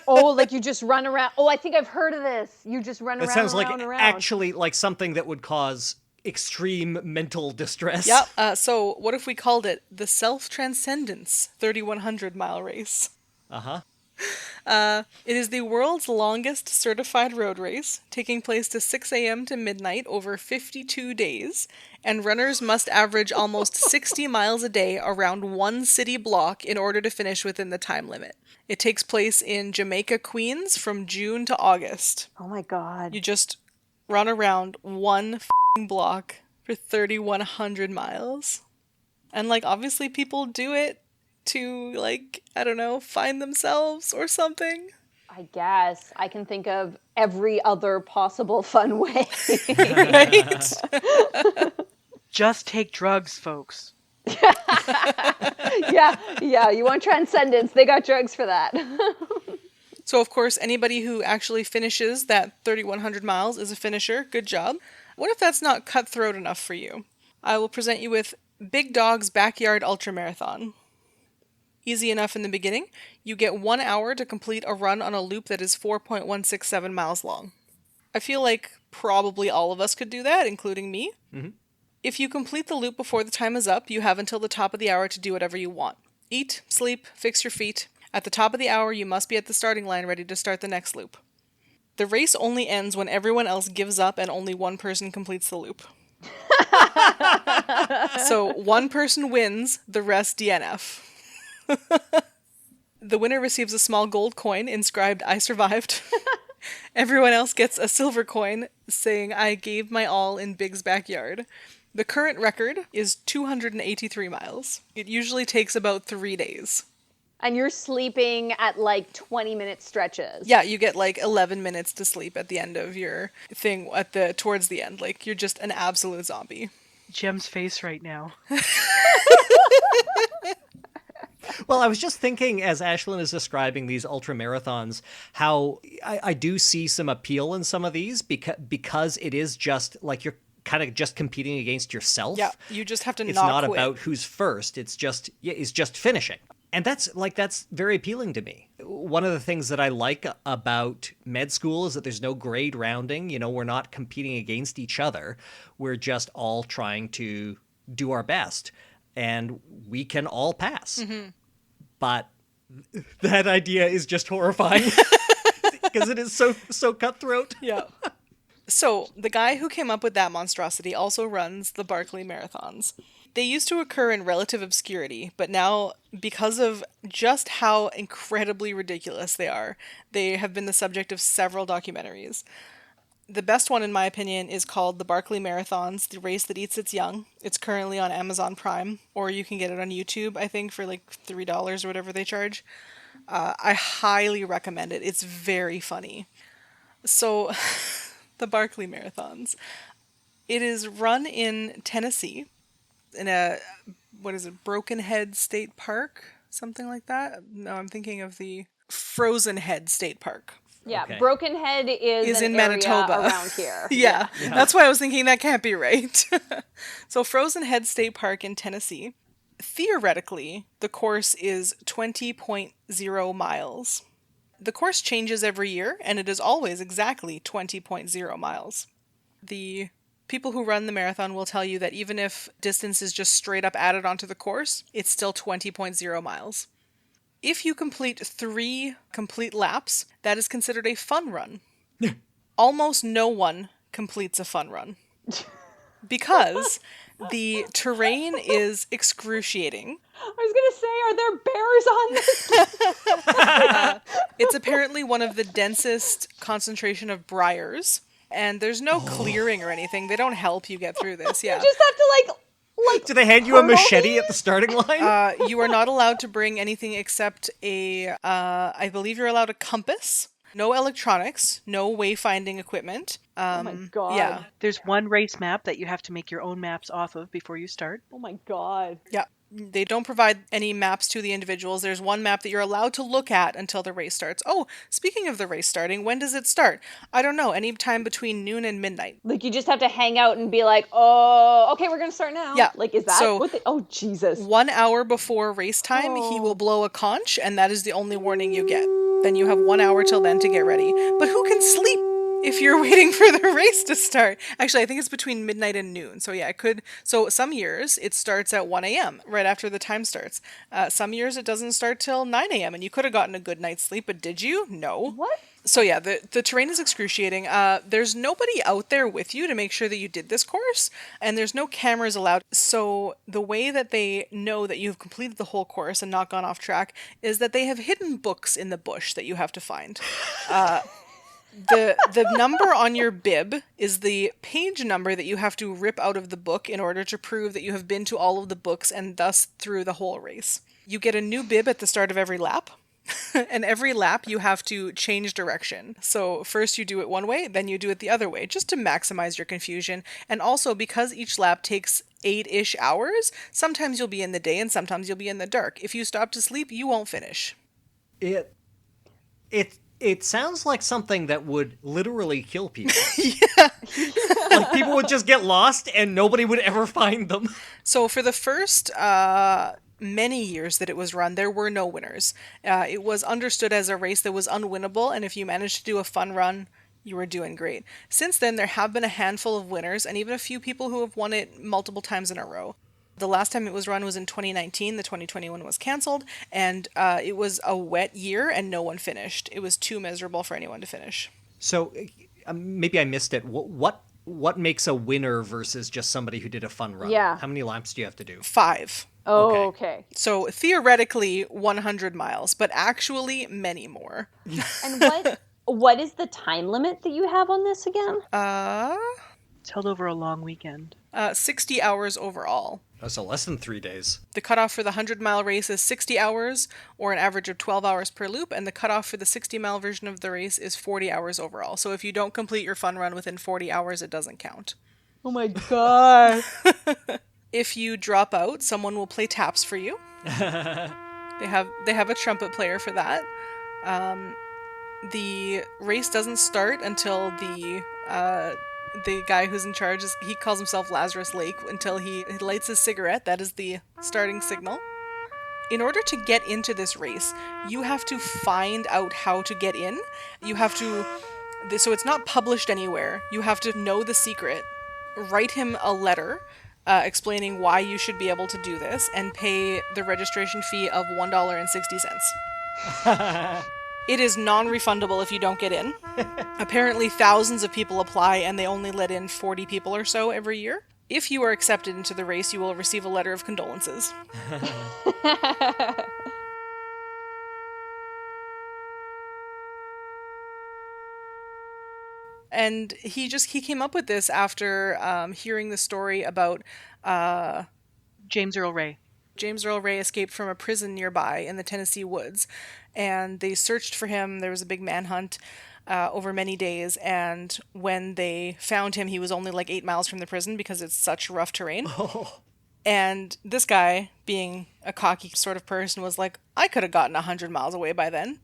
Oh, like you just run around. Oh, I think I've heard of this. You just run That around, sounds like around. actually like something that would cause extreme mental distress. Yep. So what if we called it the Self-Transcendence 3,100-mile race? Uh-huh. It is the world's longest certified road race, taking place to 6 a.m. to midnight over 52 days, and runners must average almost 60 miles a day around one city block in order to finish within the time limit. It takes place in Jamaica, Queens from June to August. Oh my god. You just run around one block for 3,100 miles. And like obviously people do it to, like, I don't know, find themselves or something. I guess I can think of every other possible fun way. Right? Just take drugs, folks. Yeah, you want transcendence, they got drugs for that. So, of course, anybody who actually finishes that 3,100 miles is a finisher. Good job. What if that's not cutthroat enough for you? I will present you with Big Dog's Backyard Ultramarathon. Easy enough in the beginning. You get 1 hour to complete a run on a loop that is 4.167 miles long. I feel like probably all of us could do that, including me. Mm-hmm. If you complete the loop before the time is up, you have until the top of the hour to do whatever you want. Eat, sleep, fix your feet. At the top of the hour, you must be at the starting line ready to start the next loop. The race only ends when everyone else gives up and only one person completes the loop. So one person wins, the rest DNF. The winner receives a small gold coin inscribed, "I survived." Everyone else gets a silver coin saying, "I gave my all in Big's backyard." The current record is 283 miles. It usually takes about 3 days. And you're sleeping at like 20-minute stretches. Yeah, you get like 11 minutes to sleep at the end of your thing towards the end. Like, you're just an absolute zombie. Jem's face right now. Well, I was just thinking, as Ashlyn is describing these ultramarathons, how I do see some appeal in some of these because it is just like you're kind of just competing against yourself. Yeah, you just have to It's not not quit. about who's first. It's just finishing. And that's very appealing to me. One of the things that I like about med school is that there's no grade rounding. You know, we're not competing against each other. We're just all trying to do our best. And we can all pass. Mm-hmm. But that idea is just horrifying because it is so cutthroat. Yeah. So, the guy who came up with that monstrosity also runs the Barkley Marathons. They used to occur in relative obscurity, but now, because of just how incredibly ridiculous they are, they have been the subject of several documentaries. The best one, in my opinion, is called The Barkley Marathons, The Race That Eats Its Young. It's currently on Amazon Prime, or you can get it on YouTube, I think, for like $3 or whatever they charge. I highly recommend it. It's very funny. So, the Barkley Marathons. It is run in Tennessee, in a, Broken Head State Park? Something like that? No, I'm thinking of the Frozen Head State Park. Yeah, Okay. Broken Head is in area Manitoba. around here. Yeah, that's why I was thinking that can't be right. So Frozen Head State Park in Tennessee, theoretically, the course is 20.0 miles. The course changes every year, and it is always exactly 20.0 miles. The people who run the marathon will tell you that even if distance is just straight up added onto the course, it's still 20.0 miles. If you complete 3 complete laps, that is considered a fun run. Almost no one completes a fun run. Because the terrain is excruciating. I was going to say, are there bears on this? It's apparently one of the densest concentration of briars, and there's no clearing or anything. They don't help you get through this, yeah. You just have to Do they hand you a machete at the starting line? You are not allowed to bring anything except I believe you're allowed a compass. No electronics, no wayfinding equipment. Oh my god. Yeah. There's one race map that you have to make your own maps off of before you start. Oh my god. Yeah. They don't provide any maps to the individuals. There's one map that you're allowed to look at until the race starts. Oh, speaking of the race starting, when does it start? I don't know. Any time between noon and midnight. Like, you just have to hang out and be like, oh, okay, we're going to start now. Yeah. Like, is that So- what oh, Jesus. 1 hour before race time, he will blow a conch, and that is the only warning you get. Then you have 1 hour till then to get ready. But who can sleep if you're waiting for the race to start? Actually, I think it's between midnight and noon. So yeah, it could. So some years it starts at 1 a.m. right after the time starts. Some years it doesn't start till 9 a.m. and you could have gotten a good night's sleep, but did you? No. What? So yeah, the terrain is excruciating. There's nobody out there with you to make sure that you did this course, and there's no cameras allowed. So the way that they know that you've completed the whole course and not gone off track is that they have hidden books in the bush that you have to find. The number on your bib is the page number that you have to rip out of the book in order to prove that you have been to all of the books and thus through the whole race. You get a new bib at the start of every lap. And every lap you have to change direction. So first you do it one way, then you do it the other way, just to maximize your confusion. And also because each lap takes 8-ish hours, sometimes you'll be in the day and sometimes you'll be in the dark. If you stop to sleep, you won't finish. It sounds like something that would literally kill people. Yeah. Like people would just get lost and nobody would ever find them. So for the first many years that it was run, there were no winners. It was understood as a race that was unwinnable, and if you managed to do a fun run, you were doing great. Since then, there have been a handful of winners, and even a few people who have won it multiple times in a row. The last time it was run was in 2019. The 2021 was canceled, and it was a wet year, and no one finished. It was too miserable for anyone to finish. So maybe I missed it. What makes a winner versus just somebody who did a fun run? Yeah. How many laps do you have to do? 5. Oh, okay. So theoretically 100 miles, but actually many more. And what is the time limit that you have on this again? It's held over a long weekend. 60 hours overall. So less than 3 days. The cutoff for the 100-mile race is 60 hours, or an average of 12 hours per loop, and the cutoff for the 60-mile version of the race is 40 hours overall. So if you don't complete your fun run within 40 hours, it doesn't count. Oh my god. If you drop out, someone will play taps for you. They have a trumpet player for that. The race doesn't start until the guy who's in charge, he calls himself Lazarus Lake, until he lights his cigarette. That is the starting signal. In order to get into this race, you have to find out how to get in. You have to, so it's not published anywhere. You have to know the secret, write him a letter explaining why you should be able to do this, and pay the registration fee of $1.60. It is non-refundable if you don't get in. Apparently thousands of people apply and they only let in 40 people or so every year. If you are accepted into the race, you will receive a letter of condolences. And he came up with this after hearing the story about James Earl Ray. James Earl Ray escaped from a prison nearby in the Tennessee woods, and they searched for him. There was a big manhunt over many days, and when they found him, he was only like 8 miles from the prison because it's such rough terrain. Oh. And this guy, being a cocky sort of person, was like, I could have gotten 100 miles away by then.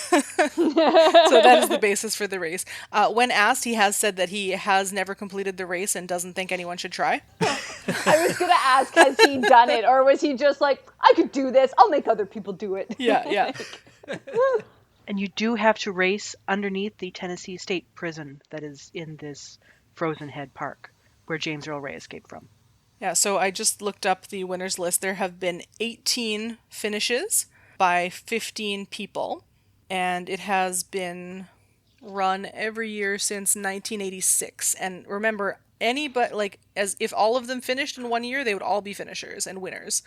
So that is the basis for the race. When asked, he has said that he has never completed the race and doesn't think anyone should try. I was going to ask, has he done it? Or was he just like, I could do this. I'll make other people do it. Yeah. And you do have to race underneath the Tennessee State Prison that is in this Frozen Head Park where James Earl Ray escaped from. Yeah, so I just looked up the winners list. There have been 18 finishes by 15 people, and it has been run every year since 1986. And remember, as if all of them finished in 1 year, they would all be finishers and winners.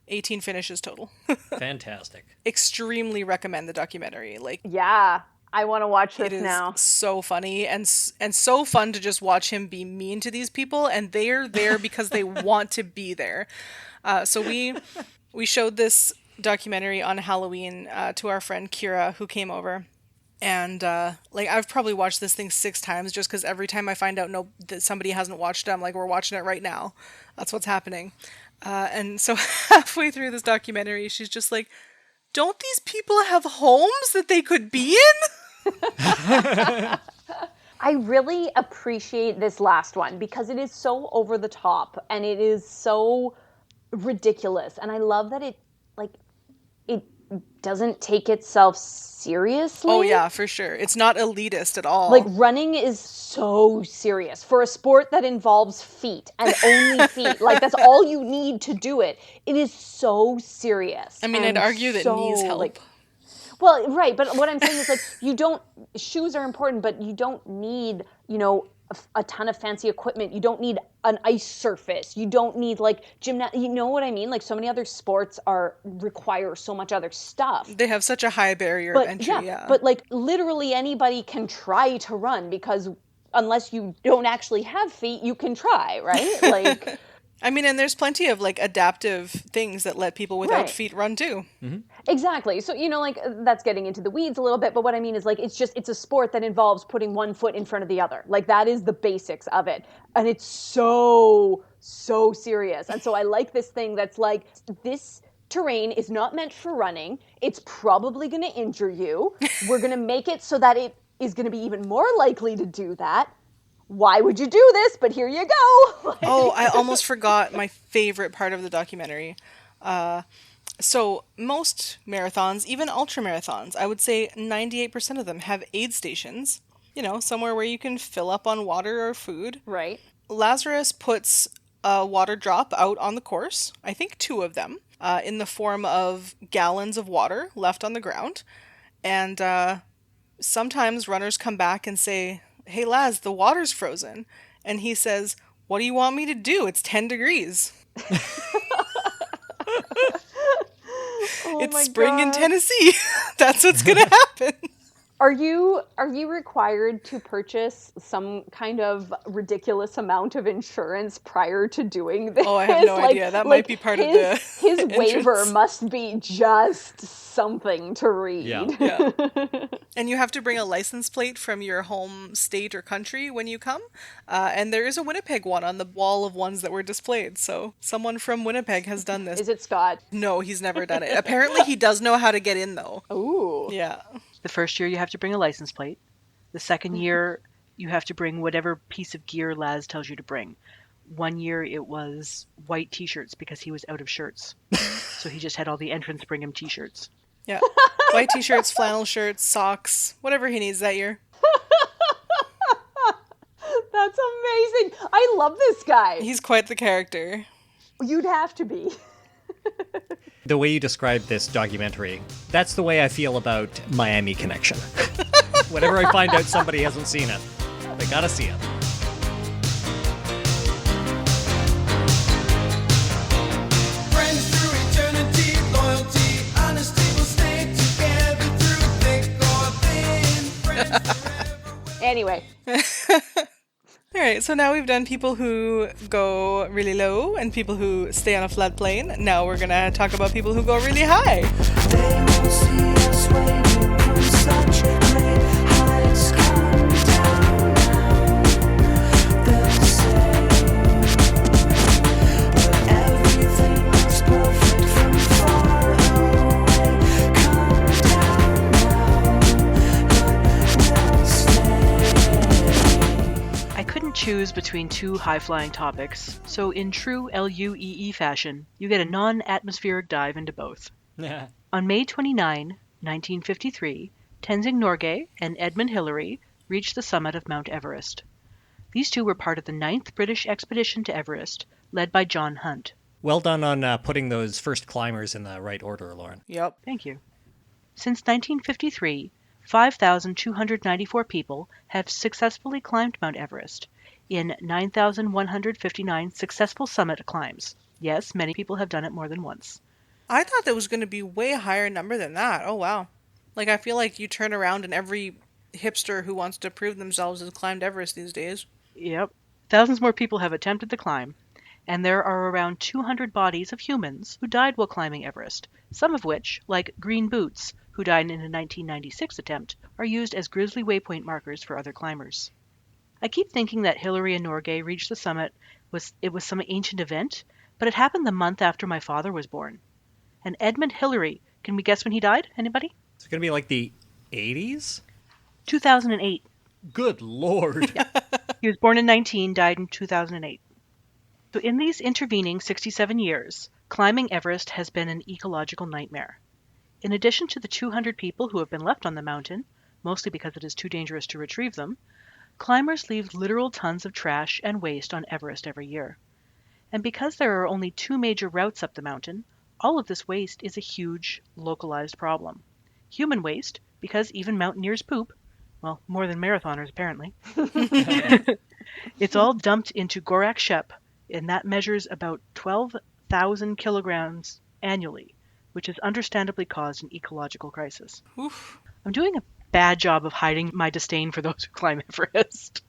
18 finishes total. Fantastic. Extremely recommend the documentary. Yeah, I want to watch this it is now. So funny and so fun to just watch him be mean to these people, and they're there because they want to be there. So we showed this documentary on Halloween to our friend Kira, who came over. And I've probably watched this thing 6 times just because every time I find out that somebody hasn't watched it, I'm like, we're watching it right now. That's what's happening. And so halfway through this documentary, she's just like, don't these people have homes that they could be in? I really appreciate this last one because it is so over the top and it is so ridiculous. And I love that it doesn't take itself seriously. Oh yeah, for sure. It's not elitist at all. Running is so serious for a sport that involves feet and only feet. That's all you need to do it. It is so serious. I mean, I'd argue that knees help. Well, right, but what I'm saying is shoes are important, but you don't need, a ton of fancy equipment. You don't need an ice surface. You don't need gymnastics. You know what I mean? So many other sports require so much other stuff. They have such a high barrier of entry. Yeah. But literally anybody can try to run because unless you don't actually have feet, you can try, right? I mean, and there's plenty of like adaptive things that let people without Right. feet run too. Exactly. So, like that's getting into the weeds a little bit, but what I mean is like it's a sport that involves putting one foot in front of the other. Like that is the basics of it. And it's so serious. And so I like this thing that's like this terrain is not meant for running. It's probably going to injure you. We're going to make it so that it is going to be even more likely to do that. Why would you do this? But here you go. Oh, I almost forgot my favorite part of the documentary. So most marathons, even ultramarathons, I would say 98% of them have aid stations, somewhere where you can fill up on water or food. Right. Lazarus puts a water drop out on the course, I think 2 of them, in the form of gallons of water left on the ground. And sometimes runners come back and say, "Hey, Laz, the water's frozen." And he says, "What do you want me to do? It's 10 degrees. Oh It's my spring in God. Tennessee. That's what's going to happen." Are you required to purchase some kind of ridiculous amount of insurance prior to doing this? Oh, I have no idea. That might be part of the his waiver entrance. must be just something to read. Yeah. And you have to bring a license plate from your home state or country when you come. And there is a Winnipeg one on the wall of ones that were displayed. So someone from Winnipeg has done this. Is it Scott? No, he's never done it. Apparently he does know how to get in though. Ooh. Yeah. The first year you have to bring a license plate. The second year you have to bring whatever piece of gear Laz tells you to bring. One year it was white t-shirts because he was out of shirts. So he just had all the entrants bring him t-shirts. Yeah. White t-shirts, flannel shirts, socks, whatever he needs that year. That's amazing. I love this guy. He's quite the character. You'd have to be. The way you describe this documentary, that's the way I feel about Miami Connection. Whenever I find out somebody hasn't seen it, they gotta see it. Friends through eternity, loyalty, honesty will stay together through thick or thin. Friends forever. Anyway. All right, so now we've done people who go really low and people who stay on a flat plane. Now we're going to talk about people who go really high. They won't see us waiting from such great heights. Come down now, they'll say. But everything looks perfect from far away. Come down now, but we'll stay. I couldn't choose between 2 high-flying topics, so in true LUEE fashion, you get a non-atmospheric dive into both. On May 29, 1953, Tenzing Norgay and Edmund Hillary reached the summit of Mount Everest. These 2 were part of the 9th British expedition to Everest, led by John Hunt. Well done on putting those first climbers in the right order, Lauren. Yep. Thank you. Since 1953, 5,294 people have successfully climbed Mount Everest in 9,159 successful summit climbs. Yes, many people have done it more than once. I thought there was going to be way higher number than that. Oh, wow. Like, I feel like you turn around and every hipster who wants to prove themselves has climbed Everest these days. Yep. Thousands more people have attempted the climb, and there are around 200 bodies of humans who died while climbing Everest, some of which, like Green Boots, who died in a 1996 attempt, are used as grisly waypoint markers for other climbers. I keep thinking that Hillary and Norgay reached the summit was some ancient event, but it happened the month after my father was born. And Edmund Hillary, can we guess when he died? Anybody? It's going to be like the 80s? 2008. Good Lord. He was born in 19, died in 2008. So in these intervening 67 years, climbing Everest has been an ecological nightmare. In addition to the 200 people who have been left on the mountain, mostly because it is too dangerous to retrieve them, climbers leave literal tons of trash and waste on Everest every year. And because there are only 2 major routes up the mountain, all of this waste is a huge, localized problem. Human waste, because even mountaineers poop, well, more than marathoners apparently. It's all dumped into Gorak Shep, and that measures about 12,000 kilograms annually, which has understandably caused an ecological crisis. Oof. I'm doing a bad job of hiding my disdain for those who climb Everest.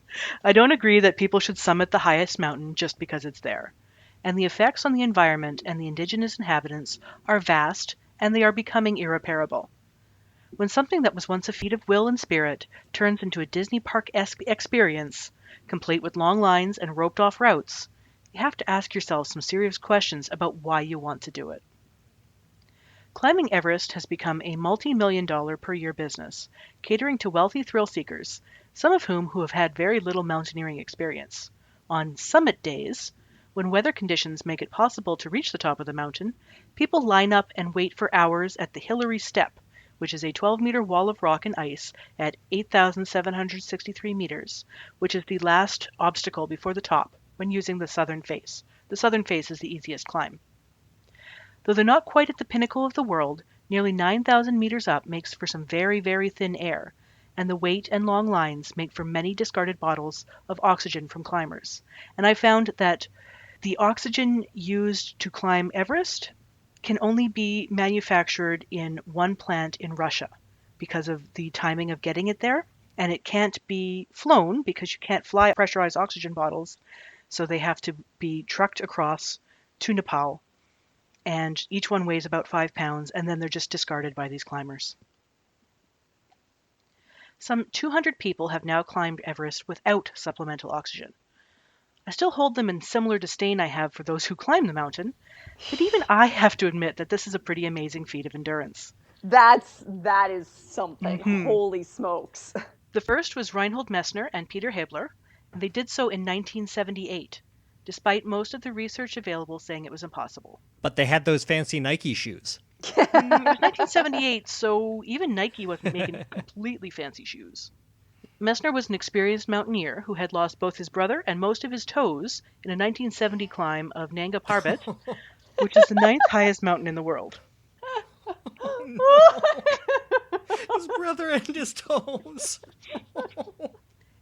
I don't agree that people should summit the highest mountain just because it's there. and the effects on the environment and the indigenous inhabitants are vast, and they are becoming irreparable. When something that was once a feat of will and spirit turns into a Disney park-esque experience, complete with long lines and roped-off routes, you have to ask yourself some serious questions about why you want to do it. Climbing Everest has become a multi-million-dollar per year business, catering to wealthy thrill seekers, some of whom who have had very little mountaineering experience. On summit days, when weather conditions make it possible to reach the top of the mountain, people line up and wait for hours at the Hillary Step, which is a 12-meter wall of rock and ice at 8,763 meters, which is the last obstacle before the top when using the southern face. The southern face is the easiest climb. Though they're not quite at the pinnacle of the world, nearly 9,000 meters up makes for some very, very thin air, and the wait and long lines make for many discarded bottles of oxygen from climbers. And I found that the oxygen used to climb Everest can only be manufactured in one plant in Russia because of the timing of getting it there, and it can't be flown because you can't fly pressurized oxygen bottles, so they have to be trucked across to Nepal, and each one weighs about 5 pounds, and then they're just discarded by these climbers. Some 200 people have now climbed Everest without supplemental oxygen. I still hold them in similar disdain I have for those who climb the mountain, but even I have to admit that this is a pretty amazing feat of endurance. That is something. Mhm. Holy smokes. The first was Reinhold Messner and Peter Hebler, and they did so in 1978, despite most of the research available saying it was impossible. But they had those fancy Nike shoes. It was 1978, so even Nike wasn't making completely fancy shoes. Messner was an experienced mountaineer who had lost both his brother and most of his toes in a 1970 climb of Nanga Parbat, which is the 9th highest mountain in the world. His brother and his toes.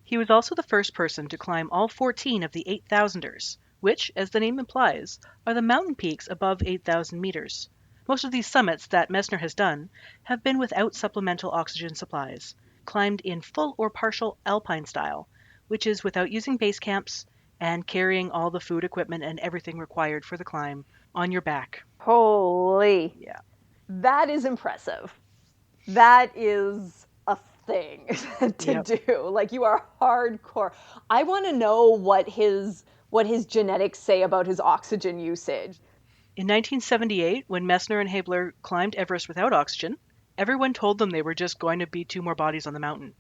He was also the first person to climb all 14 of the 8,000ers, which, as the name implies, are the mountain peaks above 8,000 meters. Most of these summits that Messner has done have been without supplemental oxygen supplies, climbed in full or partial alpine style, which is without using base camps and carrying all the food equipment and everything required for the climb on your back. Holy. Yeah. That is impressive. That is a thing to Yep. do. Like, you are hardcore. I want to know what his genetics say about his oxygen usage. In 1978, when Messner and Hebler climbed Everest without oxygen, everyone told them they were just going to be 2 more bodies on the mountain,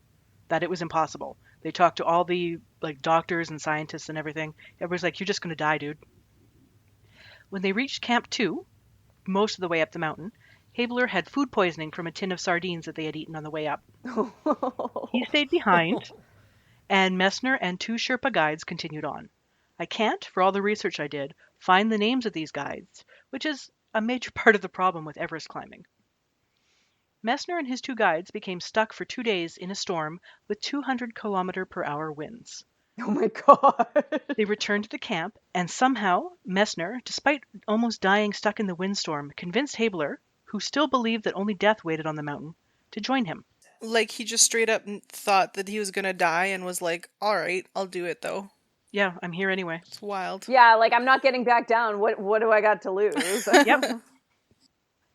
that it was impossible. They talked to all the doctors and scientists and everything. Everybody's like, you're just going to die, dude. When they reached Camp 2, most of the way up the mountain, Hebler had food poisoning from a tin of sardines that they had eaten on the way up. He stayed behind, and Messner and 2 Sherpa guides continued on. I can't, for all the research I did, find the names of these guides, which is a major part of the problem with Everest climbing. Messner and his 2 guides became stuck for 2 days in a storm with 200-kilometer-per-hour winds. Oh my God. They returned to the camp, and somehow Messner, despite almost dying stuck in the windstorm, convinced Hebler, who still believed that only death waited on the mountain, to join him. Like, he just straight up thought that he was gonna die and was like, alright, I'll do it though. Yeah, I'm here anyway. It's wild. Yeah, like, I'm not getting back down. What do I got to lose? Yep.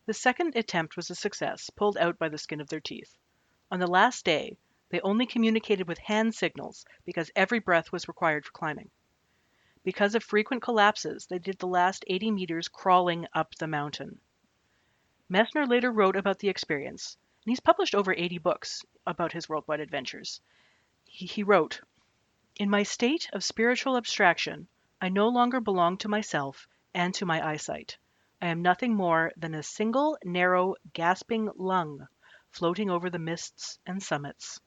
The second attempt was a success, pulled out by the skin of their teeth. On the last day, they only communicated with hand signals because every breath was required for climbing. Because of frequent collapses, they did the last 80 meters crawling up the mountain. Messner later wrote about the experience, and he's published over 80 books about his worldwide adventures. He wrote, "In my state of spiritual abstraction, I no longer belong to myself and to my eyesight. I am nothing more than a single, narrow, gasping lung floating over the mists and summits."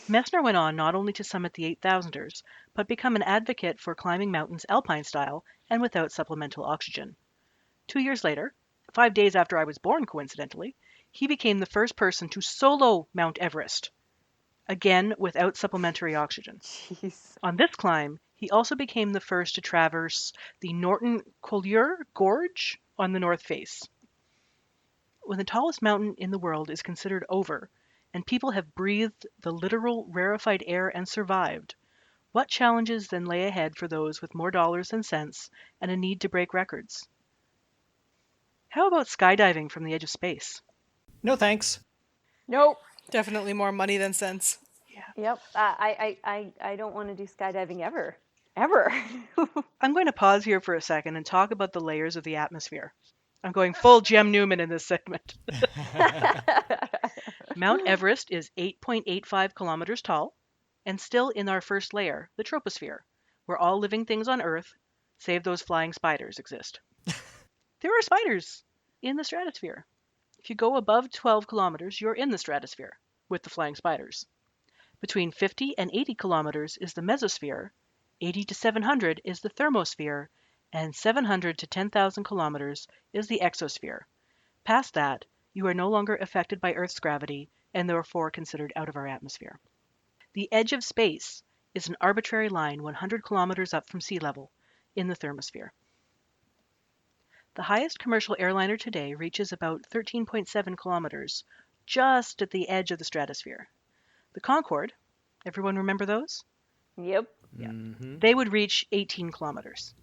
Messner went on not only to summit the 8,000ers, but become an advocate for climbing mountains alpine style and without supplemental oxygen. 2 years later, 5 days after I was born coincidentally, he became the first person to solo Mount Everest, again without supplementary oxygen. Jeez. On this climb, he also became the first to traverse the Norton Colleur Gorge on the north face. When the tallest mountain in the world is considered over, and people have breathed the literal rarefied air and survived, What challenges then lay ahead for those with more dollars than sense and a need to break records? How about skydiving from the edge of space? No thanks. Nope. Definitely more money than sense. Yep. I don't want to do skydiving ever. Ever. I'm going to pause here for a second and talk about the layers of the atmosphere. I'm going full Jem Newman in this segment. Mount Everest is 8.85 kilometers tall, and still in our first layer, the troposphere, where all living things on Earth, save those flying spiders, exist. There are spiders in the stratosphere. If you go above 12 kilometers, you're in the stratosphere with the flying spiders. Between 50 and 80 kilometers is the mesosphere, 80 to 700 is the thermosphere, and 700 to 10,000 kilometers is the exosphere. Past that, you are no longer affected by Earth's gravity and therefore considered out of our atmosphere. The edge of space is an arbitrary line 100 kilometers up from sea level in the thermosphere. The highest commercial airliner today reaches about 13.7 kilometers, just at the edge of the stratosphere. The Concorde, everyone remember those? Yep. They would reach 18 kilometers.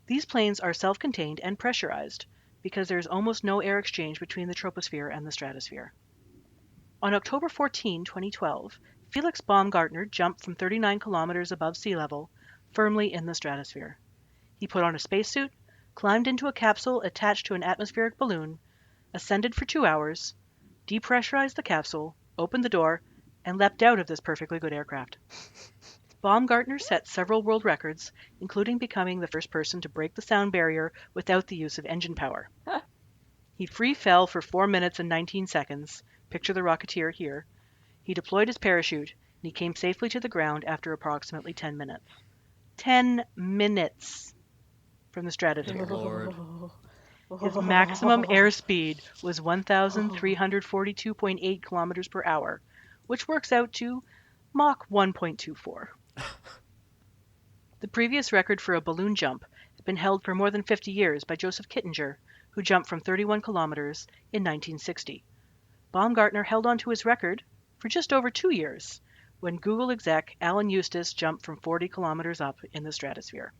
These planes are self-contained and pressurized because there's almost no air exchange between the troposphere and the stratosphere. On October 14, 2012, Felix Baumgartner jumped from 39 kilometers above sea level, firmly in the stratosphere. He put on a spacesuit, climbed into a capsule attached to an atmospheric balloon, ascended for 2 hours, depressurized the capsule, opened the door, and leapt out of this perfectly good aircraft. Baumgartner set several world records, including becoming the first person to break the sound barrier without the use of engine power. He free fell for 4 minutes and 19 seconds. Picture the Rocketeer here. He deployed his parachute, and he came safely to the ground after approximately 10 minutes. 10 minutes from the stratosphere. Lord. His maximum airspeed was 1,342.8 kilometers per hour, which works out to Mach 1.24. The previous record for a balloon jump had been held for more than 50 years by Joseph Kittinger, who jumped from 31 kilometers in 1960. Baumgartner held on to his record for just over 2 years, when Google exec Alan Eustace jumped from 40 kilometers up in the stratosphere.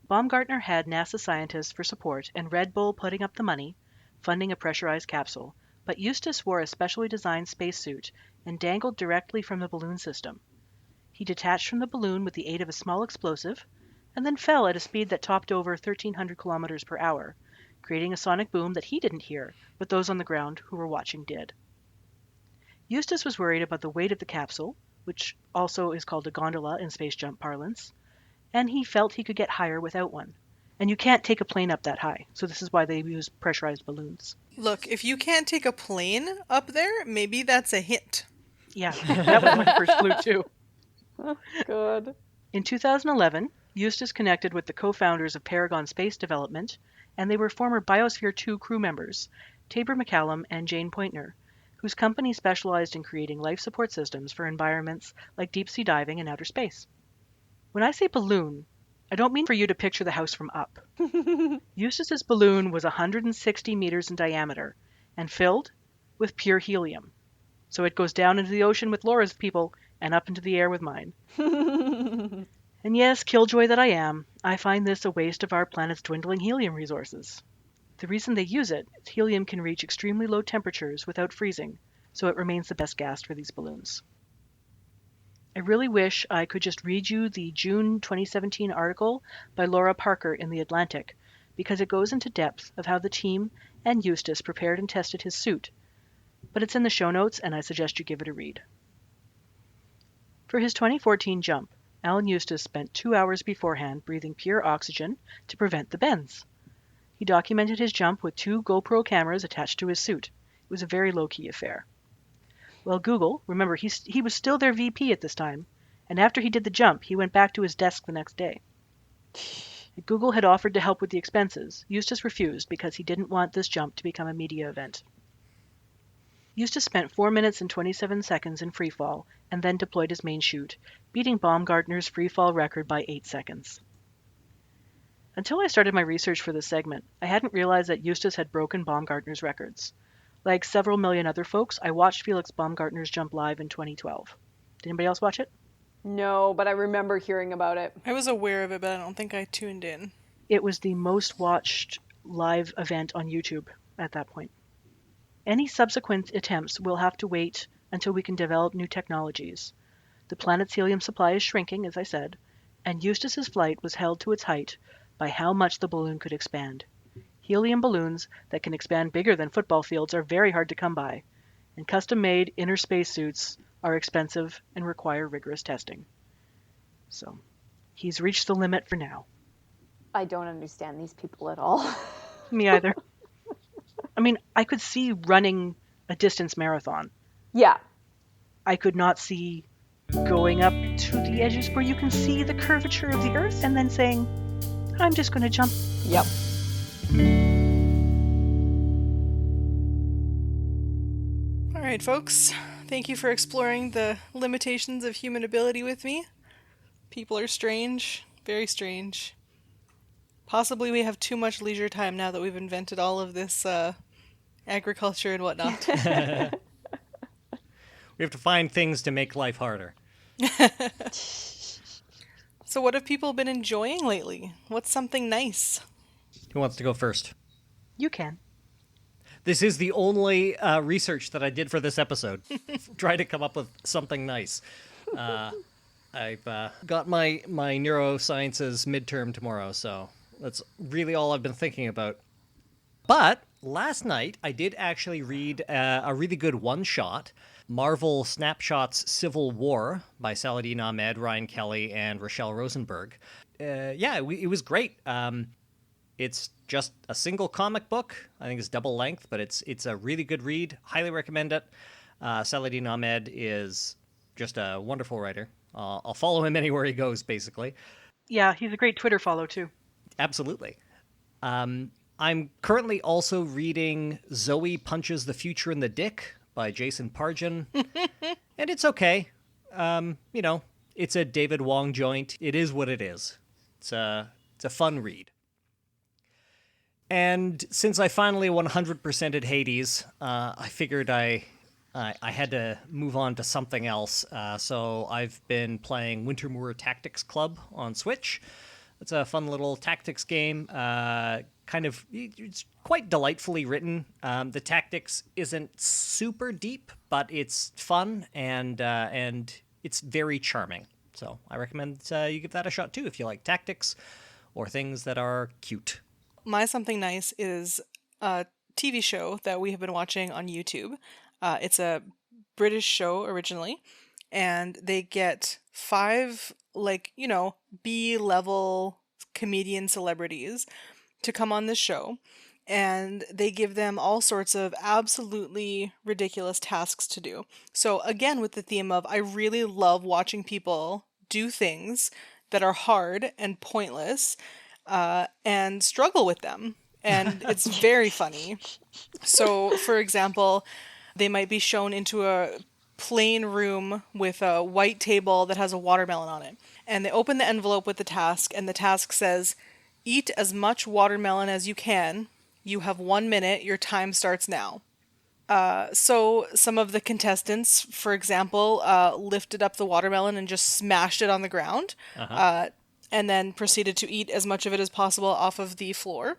Baumgartner had NASA scientists for support and Red Bull putting up the money, funding a pressurized capsule, but Eustace wore a specially designed spacesuit and dangled directly from the balloon system. He detached from the balloon with the aid of a small explosive, and then fell at a speed that topped over 1,300 kilometers per hour, creating a sonic boom that he didn't hear, but those on the ground who were watching did. Eustace was worried about the weight of the capsule, which also is called a gondola in space jump parlance, and he felt he could get higher without one. And you can't take a plane up that high, so this is why they use pressurized balloons. Look, if you can't take a plane up there, maybe that's a hint. Yeah, that was my first clue too. Good. In 2011, Eustace connected with the co-founders of Paragon Space Development, and they were former Biosphere 2 crew members, Tabor McCallum and Jane Pointner, whose company specialized in creating life support systems for environments like deep-sea diving and outer space. When I say balloon, I don't mean for you to picture the house from up. Eustace's balloon was 160 meters in diameter and filled with pure helium. So it goes down into the ocean with Laura's people and up into the air with mine. And yes, killjoy that I am, I find this a waste of our planet's dwindling helium resources. The reason they use it is helium can reach extremely low temperatures without freezing, so it remains the best gas for these balloons. I really wish I could just read you the June 2017 article by Laura Parker in The Atlantic, because it goes into depth of how the team and Eustace prepared and tested his suit, but it's in the show notes and I suggest you give it a read. For his 2014 jump, Alan Eustace spent 2 hours beforehand breathing pure oxygen to prevent the bends. He documented his jump with 2 GoPro cameras attached to his suit. It was a very low-key affair. Well, Google, remember, he was still their VP at this time, and after he did the jump, he went back to his desk the next day. Google had offered to help with the expenses. Eustace refused because he didn't want this jump to become a media event. Eustace spent 4 minutes and 27 seconds in freefall and then deployed his main chute, beating Baumgartner's freefall record by 8 seconds. Until I started my research for this segment, I hadn't realized that Eustace had broken Baumgartner's records. Like several million other folks, I watched Felix Baumgartner's jump live in 2012. Did anybody else watch it? No, but I remember hearing about it. I was aware of it, but I don't think I tuned in. It was the most watched live event on YouTube at that point. Any subsequent attempts will have to wait until we can develop new technologies. The planet's helium supply is shrinking, as I said, and Eustis's flight was held to its height by how much the balloon could expand. Helium balloons that can expand bigger than football fields are very hard to come by, and custom-made inner spacesuits are expensive and require rigorous testing. So, he's reached the limit for now. I don't understand these people at all. Me either. I mean, I could see running a distance marathon. Yeah. I could not see going up to the edges where you can see the curvature of the Earth and then saying, I'm just going to jump. Yep. All right, folks. Thank you for exploring the limitations of human ability with me. People are strange, very strange. Possibly we have too much leisure time now that we've invented all of this agriculture and whatnot. We have to find things to make life harder. So what have people been enjoying lately? What's something nice? Who wants to go first? You can. This is the only research that I did for this episode. Try to come up with something nice. I've got my neurosciences midterm tomorrow, so that's really all I've been thinking about. But last night, I did actually read a really good one-shot, Marvel Snapshots Civil War by Saladin Ahmed, Ryan Kelly, and Rochelle Rosenberg. It was great. It's just a single comic book. I think it's double length, but it's a really good read. Highly recommend it. Saladin Ahmed is just a wonderful writer. I'll follow him anywhere he goes, basically. Yeah, he's a great Twitter follow, too. Absolutely. I'm currently also reading Zoe Punches the Future in the Dick by Jason Pargin. And it's okay. It's a David Wong joint. It is what it is. It's a fun read. And since I finally 100%ed Hades, I figured I had to move on to something else. So I've been playing Wintermoor Tactics Club on Switch. It's a fun little tactics game. It's quite delightfully written. The tactics isn't super deep, but it's fun and it's very charming. So I recommend you give that a shot too if you like tactics or things that are cute. My something nice is a TV show that we have been watching on YouTube. It's a British show originally, and they get 5, B-level comedian celebrities to come on this show, and they give them all sorts of absolutely ridiculous tasks to do. So again, with the theme of, I really love watching people do things that are hard and pointless, and struggle with them. And it's very funny. So, for example, they might be shown into a plain room with a white table that has a watermelon on it. And they open the envelope with the task, and the task says, eat as much watermelon as you can. You have 1 minute. Your time starts now. So some of the contestants, for example, lifted up the watermelon and just smashed it on the ground. And then proceeded to eat as much of it as possible off of the floor.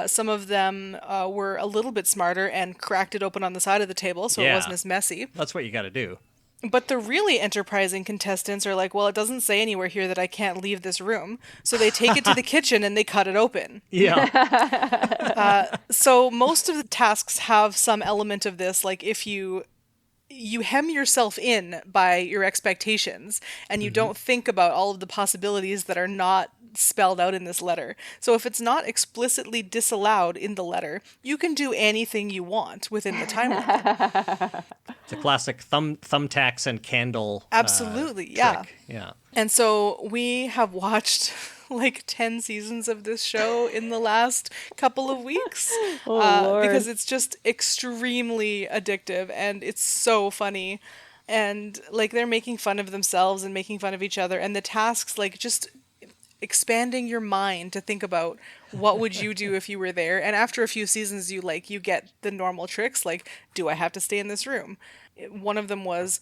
Some of them were a little bit smarter and cracked it open on the side of the table so it wasn't as messy. That's what you got to do. But the really enterprising contestants are like, well, it doesn't say anywhere here that I can't leave this room. So they take it to the kitchen and they cut it open. Yeah. So most of the tasks have some element of this, like if you hem yourself in by your expectations and you don't think about all of the possibilities that are not spelled out in this letter. So if it's not explicitly disallowed in the letter, you can do anything you want within the time limit. It's a classic thumbtacks and candle Absolutely, trick. Yeah. And so we have watched like 10 seasons of this show in the last couple of weeks. Because it's just extremely addictive and it's so funny. And like they're making fun of themselves and making fun of each other. And the tasks, like just expanding your mind to think about what would you do if you were there. And after a few seasons, you get the normal tricks. Like, do I have to stay in this room? One of them was,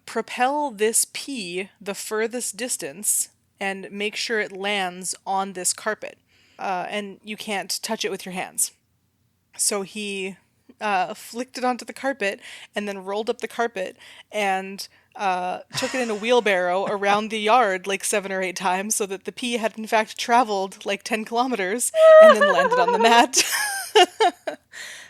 propel this pea the furthest distance and make sure it lands on this carpet. And you can't touch it with your hands. So he flicked it onto the carpet and then rolled up the carpet and took it in a wheelbarrow around the yard like 7 or 8 times so that the pea had in fact traveled like 10 kilometers and then landed on the mat.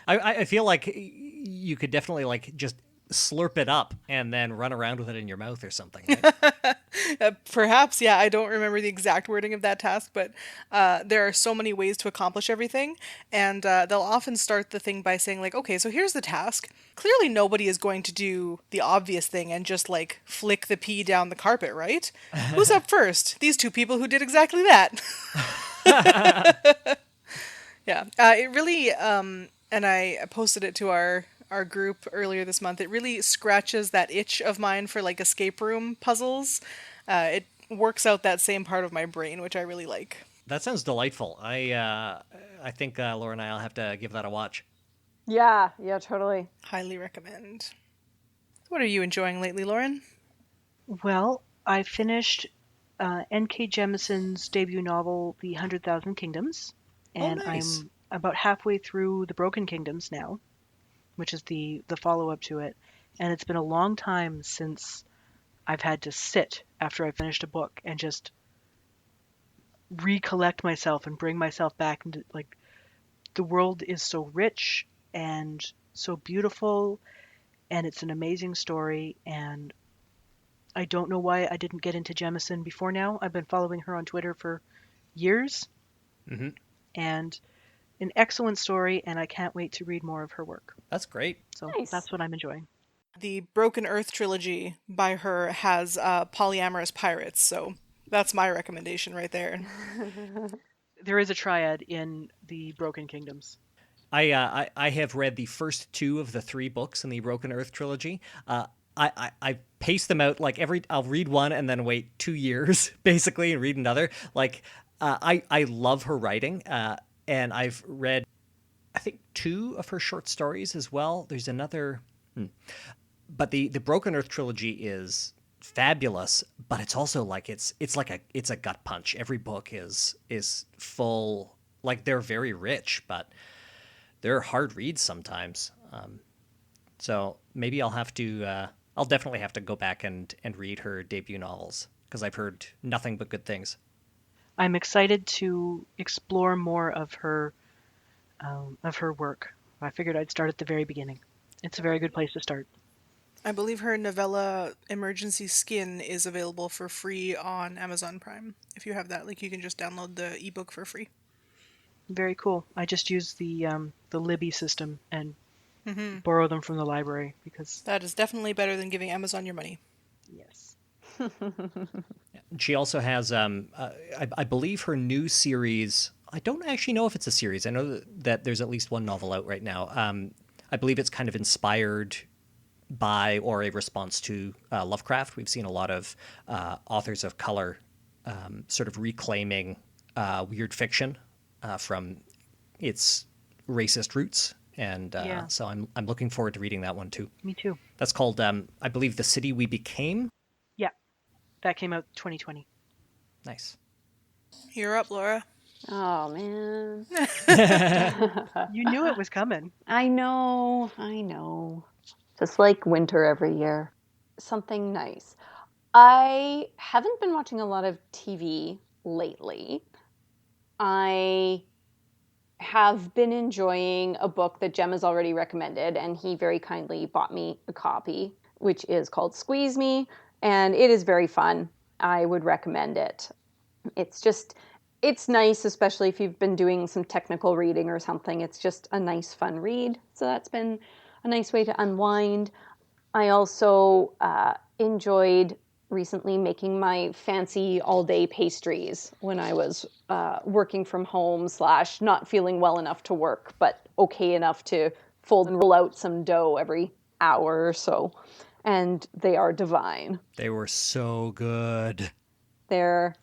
I feel like you could definitely like just slurp it up and then run around with it in your mouth or something. Right? Perhaps, yeah, I don't remember the exact wording of that task, but there are so many ways to accomplish everything, and they'll often start the thing by saying, like, okay, so here's the task. Clearly nobody is going to do the obvious thing and just, like, flick the pea down the carpet, right? Who's up first? These 2 people who did exactly that. Yeah, it really, and I posted it to our group earlier this month, it really scratches that itch of mine for like escape room puzzles. It works out that same part of my brain, which I really like. That sounds delightful. I think Laura and I'll have to give that a watch. Yeah, totally. Highly recommend. What are you enjoying lately, Lauren? Well, I finished N.K. Jemison's debut novel, The 100,000 Kingdoms, and nice. I'm about halfway through The Broken Kingdoms now, which is the follow-up to it. And it's been a long time since I've had to sit after I finished a book and just recollect myself and bring myself back into, like, the world is so rich and so beautiful, and it's an amazing story, and I don't know why I didn't get into Jemison before now. I've been following her on Twitter for years, and an excellent story, and I can't wait to read more of her work. That's great. So Nice. that's what I'm enjoying. The Broken Earth trilogy by her has polyamorous pirates, so that's my recommendation right there. There is a triad in the Broken Kingdoms. I have read the first 2 of the 3 books in the Broken Earth trilogy. I pace them out like I'll read one and then wait 2 years basically and read another. Like I love her writing, and I've read I think 2 of her short stories as well. There's another, but the Broken Earth trilogy is fabulous, but it's also like it's a gut punch. Every book is full, like they're very rich, but they're hard reads sometimes. So maybe I'll definitely have to go back and read her debut novels because I've heard nothing but good things. I'm excited to explore more of her work. I figured I'd start at the very beginning. It's a very good place to start. I believe her novella Emergency Skin is available for free on Amazon Prime. If you have that, like, you can just download the ebook for free. Very cool. I just use the Libby system and borrow them from the library because That is definitely better than giving Amazon your money. yes. She also has, I believe her new series, I don't actually know if it's a series. I know that there's at least one novel out right now. I believe it's kind of inspired by or a response to Lovecraft. We've seen a lot of authors of color sort of reclaiming weird fiction from its racist roots. And so I'm looking forward to reading that one too. Me too. That's called, I believe, The City We Became. Yeah. That came out 2020. Nice. You're up, Laura. Oh, man. You knew it was coming. I know. Just like winter every year. Something nice. I haven't been watching a lot of TV lately. I have been enjoying a book that Jem has already recommended, and he very kindly bought me a copy, which is called Squeeze Me, and it is very fun. I would recommend it. It's nice, especially if you've been doing some technical reading or something. It's just a nice, fun read. So that's been a nice way to unwind. I also enjoyed recently making my fancy all-day pastries when I was working from home / not feeling well enough to work, but okay enough to fold and roll out some dough every hour or so. And they are divine. They were so good. They are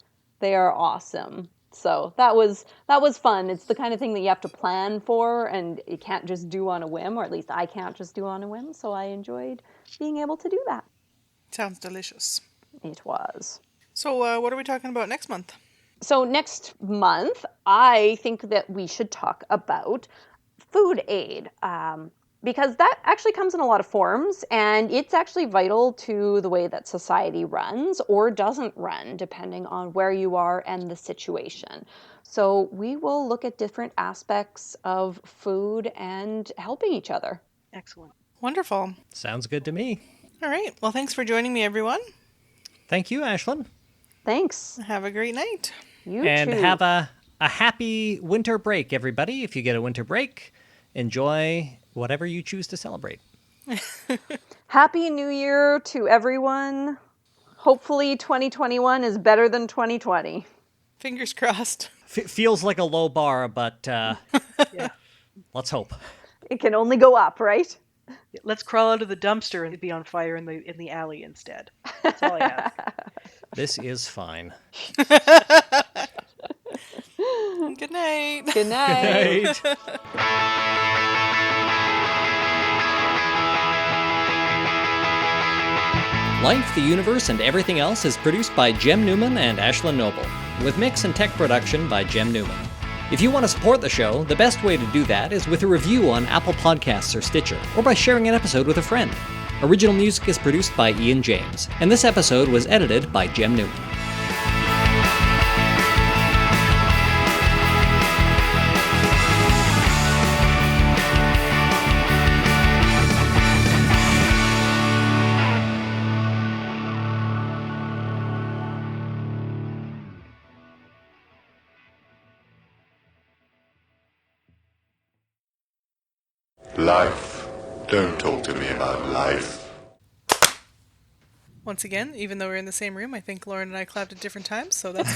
awesome. So that was fun. It's the kind of thing that you have to plan for and you can't just do on a whim, or at least I can't just do on a whim. So I enjoyed being able to do that. Sounds delicious. It was. So, what are we talking about next month? So next month, I think that we should talk about food aid, because that actually comes in a lot of forms, and it's actually vital to the way that society runs or doesn't run, depending on where you are and the situation. So we will look at different aspects of food and helping each other. Excellent. Wonderful. Sounds good to me. All right. Well, thanks for joining me, everyone. Thank you, Ashlyn. Thanks. Have a great night. You And too. have a happy winter break, everybody. If you get a winter break, enjoy whatever you choose to celebrate. Happy New Year to everyone. Hopefully 2021 is better than 2020. Fingers crossed. Feels like a low bar, but let's hope. It can only go up, right? Let's crawl out of the dumpster and be on fire in the alley instead. That's all I ask. This is fine. Good night. Good night. Life, the Universe, and Everything Else is produced by Jem Newman and Ashlyn Noble, with mix and tech production by Jem Newman. If you want to support the show, the best way to do that is with a review on Apple Podcasts or Stitcher, or by sharing an episode with a friend. Original music is produced by Ian James, and this episode was edited by Jem Newman. Life. Don't talk to me about life. Once again, even though we're in the same room, I think Lauren and I clapped at different times, so that's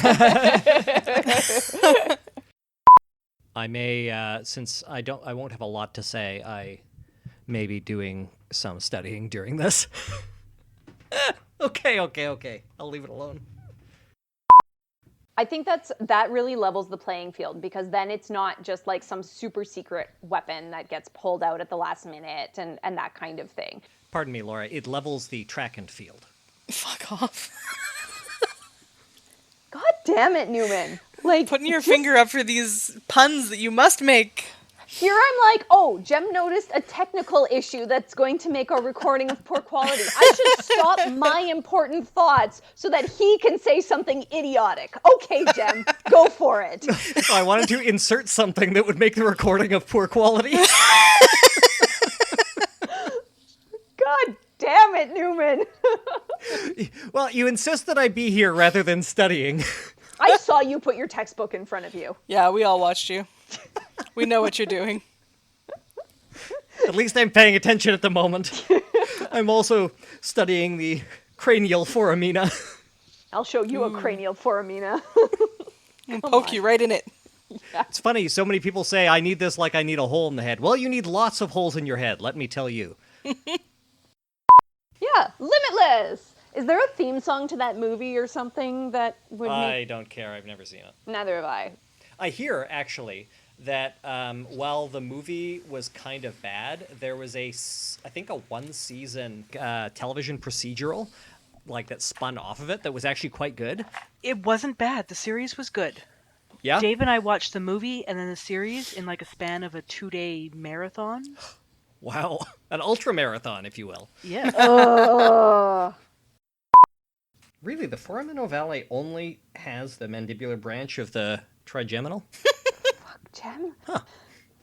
I may, since I won't have a lot to say, I may be doing some studying during this. Okay. I'll leave it alone. I think that really levels the playing field, because then it's not just like some super secret weapon that gets pulled out at the last minute and that kind of thing. Pardon me, Laura. It levels the track and field. fuck off. God damn it, Newman. Like, Putting your finger up for these puns that you must make. here I'm like, oh, Jem noticed a technical issue that's going to make our recording of poor quality. I should stop my important thoughts so that he can say something idiotic. Okay, Jem, go for it. I wanted to insert something that would make the recording of poor quality. God damn it, Newman. Well, you insist that I be here rather than studying. I saw you put your textbook in front of you. Yeah, we all watched you. We know what you're doing. At least I'm paying attention at the moment. I'm also studying the cranial foramina. I'll show you a cranial foramina. And poke you right in it. It's funny, so many people say, I need this like I need a hole in the head. Well, you need lots of holes in your head, let me tell you. Yeah, Limitless. Is there a theme song to that movie or something that would I make... don't care, I've never seen it. Neither have I. I hear, actually, that while the movie was kind of bad, there was I think a one-season television procedural, like that spun off of it, that was actually quite good. It wasn't bad. The series was good. Yeah? Dave and I watched the movie and then the series in like a span of a 2-day marathon. Wow. An ultramarathon, if you will. Yeah. Ugh. Really, the foraminal only has the mandibular branch of the trigeminal? Jem? Huh.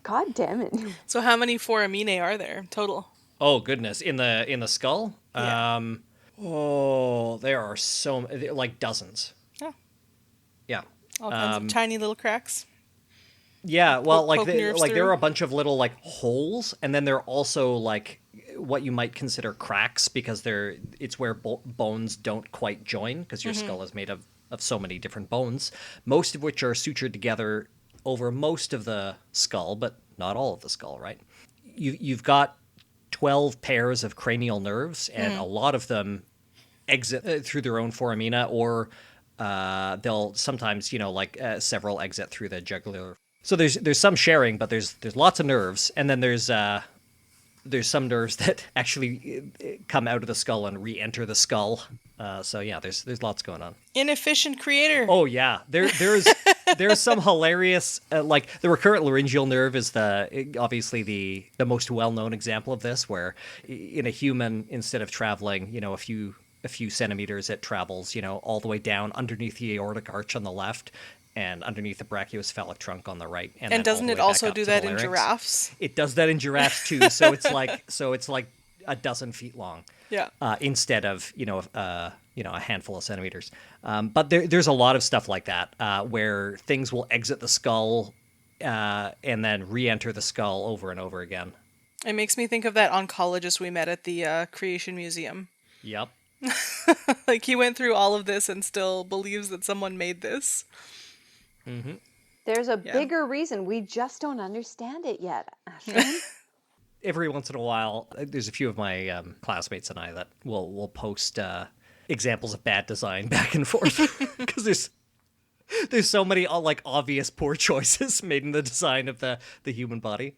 God damn it. So how many foraminae are there total? Oh, goodness. In the skull? Yeah. There are like dozens. Oh. Yeah. All kinds of tiny little cracks. Yeah, well, poke nerves there through. are a bunch of little like holes, and then there are also like what you might consider cracks, because it's where bones don't quite join, because your skull is made of so many different bones, most of which are sutured together over most of the skull, but not all of the skull, right? You've got 12 pairs of cranial nerves, and a lot of them exit through their own foramina, or they'll sometimes, several exit through the jugular. So there's some sharing, but there's lots of nerves, and then there's There's some nerves that actually come out of the skull and re-enter the skull. So yeah, there's lots going on. Inefficient creator. Oh yeah, there's some hilarious like the recurrent laryngeal nerve is obviously the most well-known example of this, where in a human, instead of traveling a few centimeters, it travels all the way down underneath the aortic arch on the left and underneath the brachiocephalic trunk on the right. And then doesn't all the it way back also up do to the that in larynx. giraffes? It does that in giraffes too. So it's like a dozen feet long. Yeah. Instead of a handful of centimeters. But there's a lot of stuff like that where things will exit the skull and then re-enter the skull over and over again. It makes me think of that oncologist we met at the Creation Museum. Yep. Like, he went through all of this and still believes that someone made this. Mm-hmm. There's a bigger reason. We just don't understand it yet, Ashlyn. Every once in a while, there's a few of my classmates and I that will post examples of bad design back and forth because there's so many like obvious poor choices made in the design of the human body.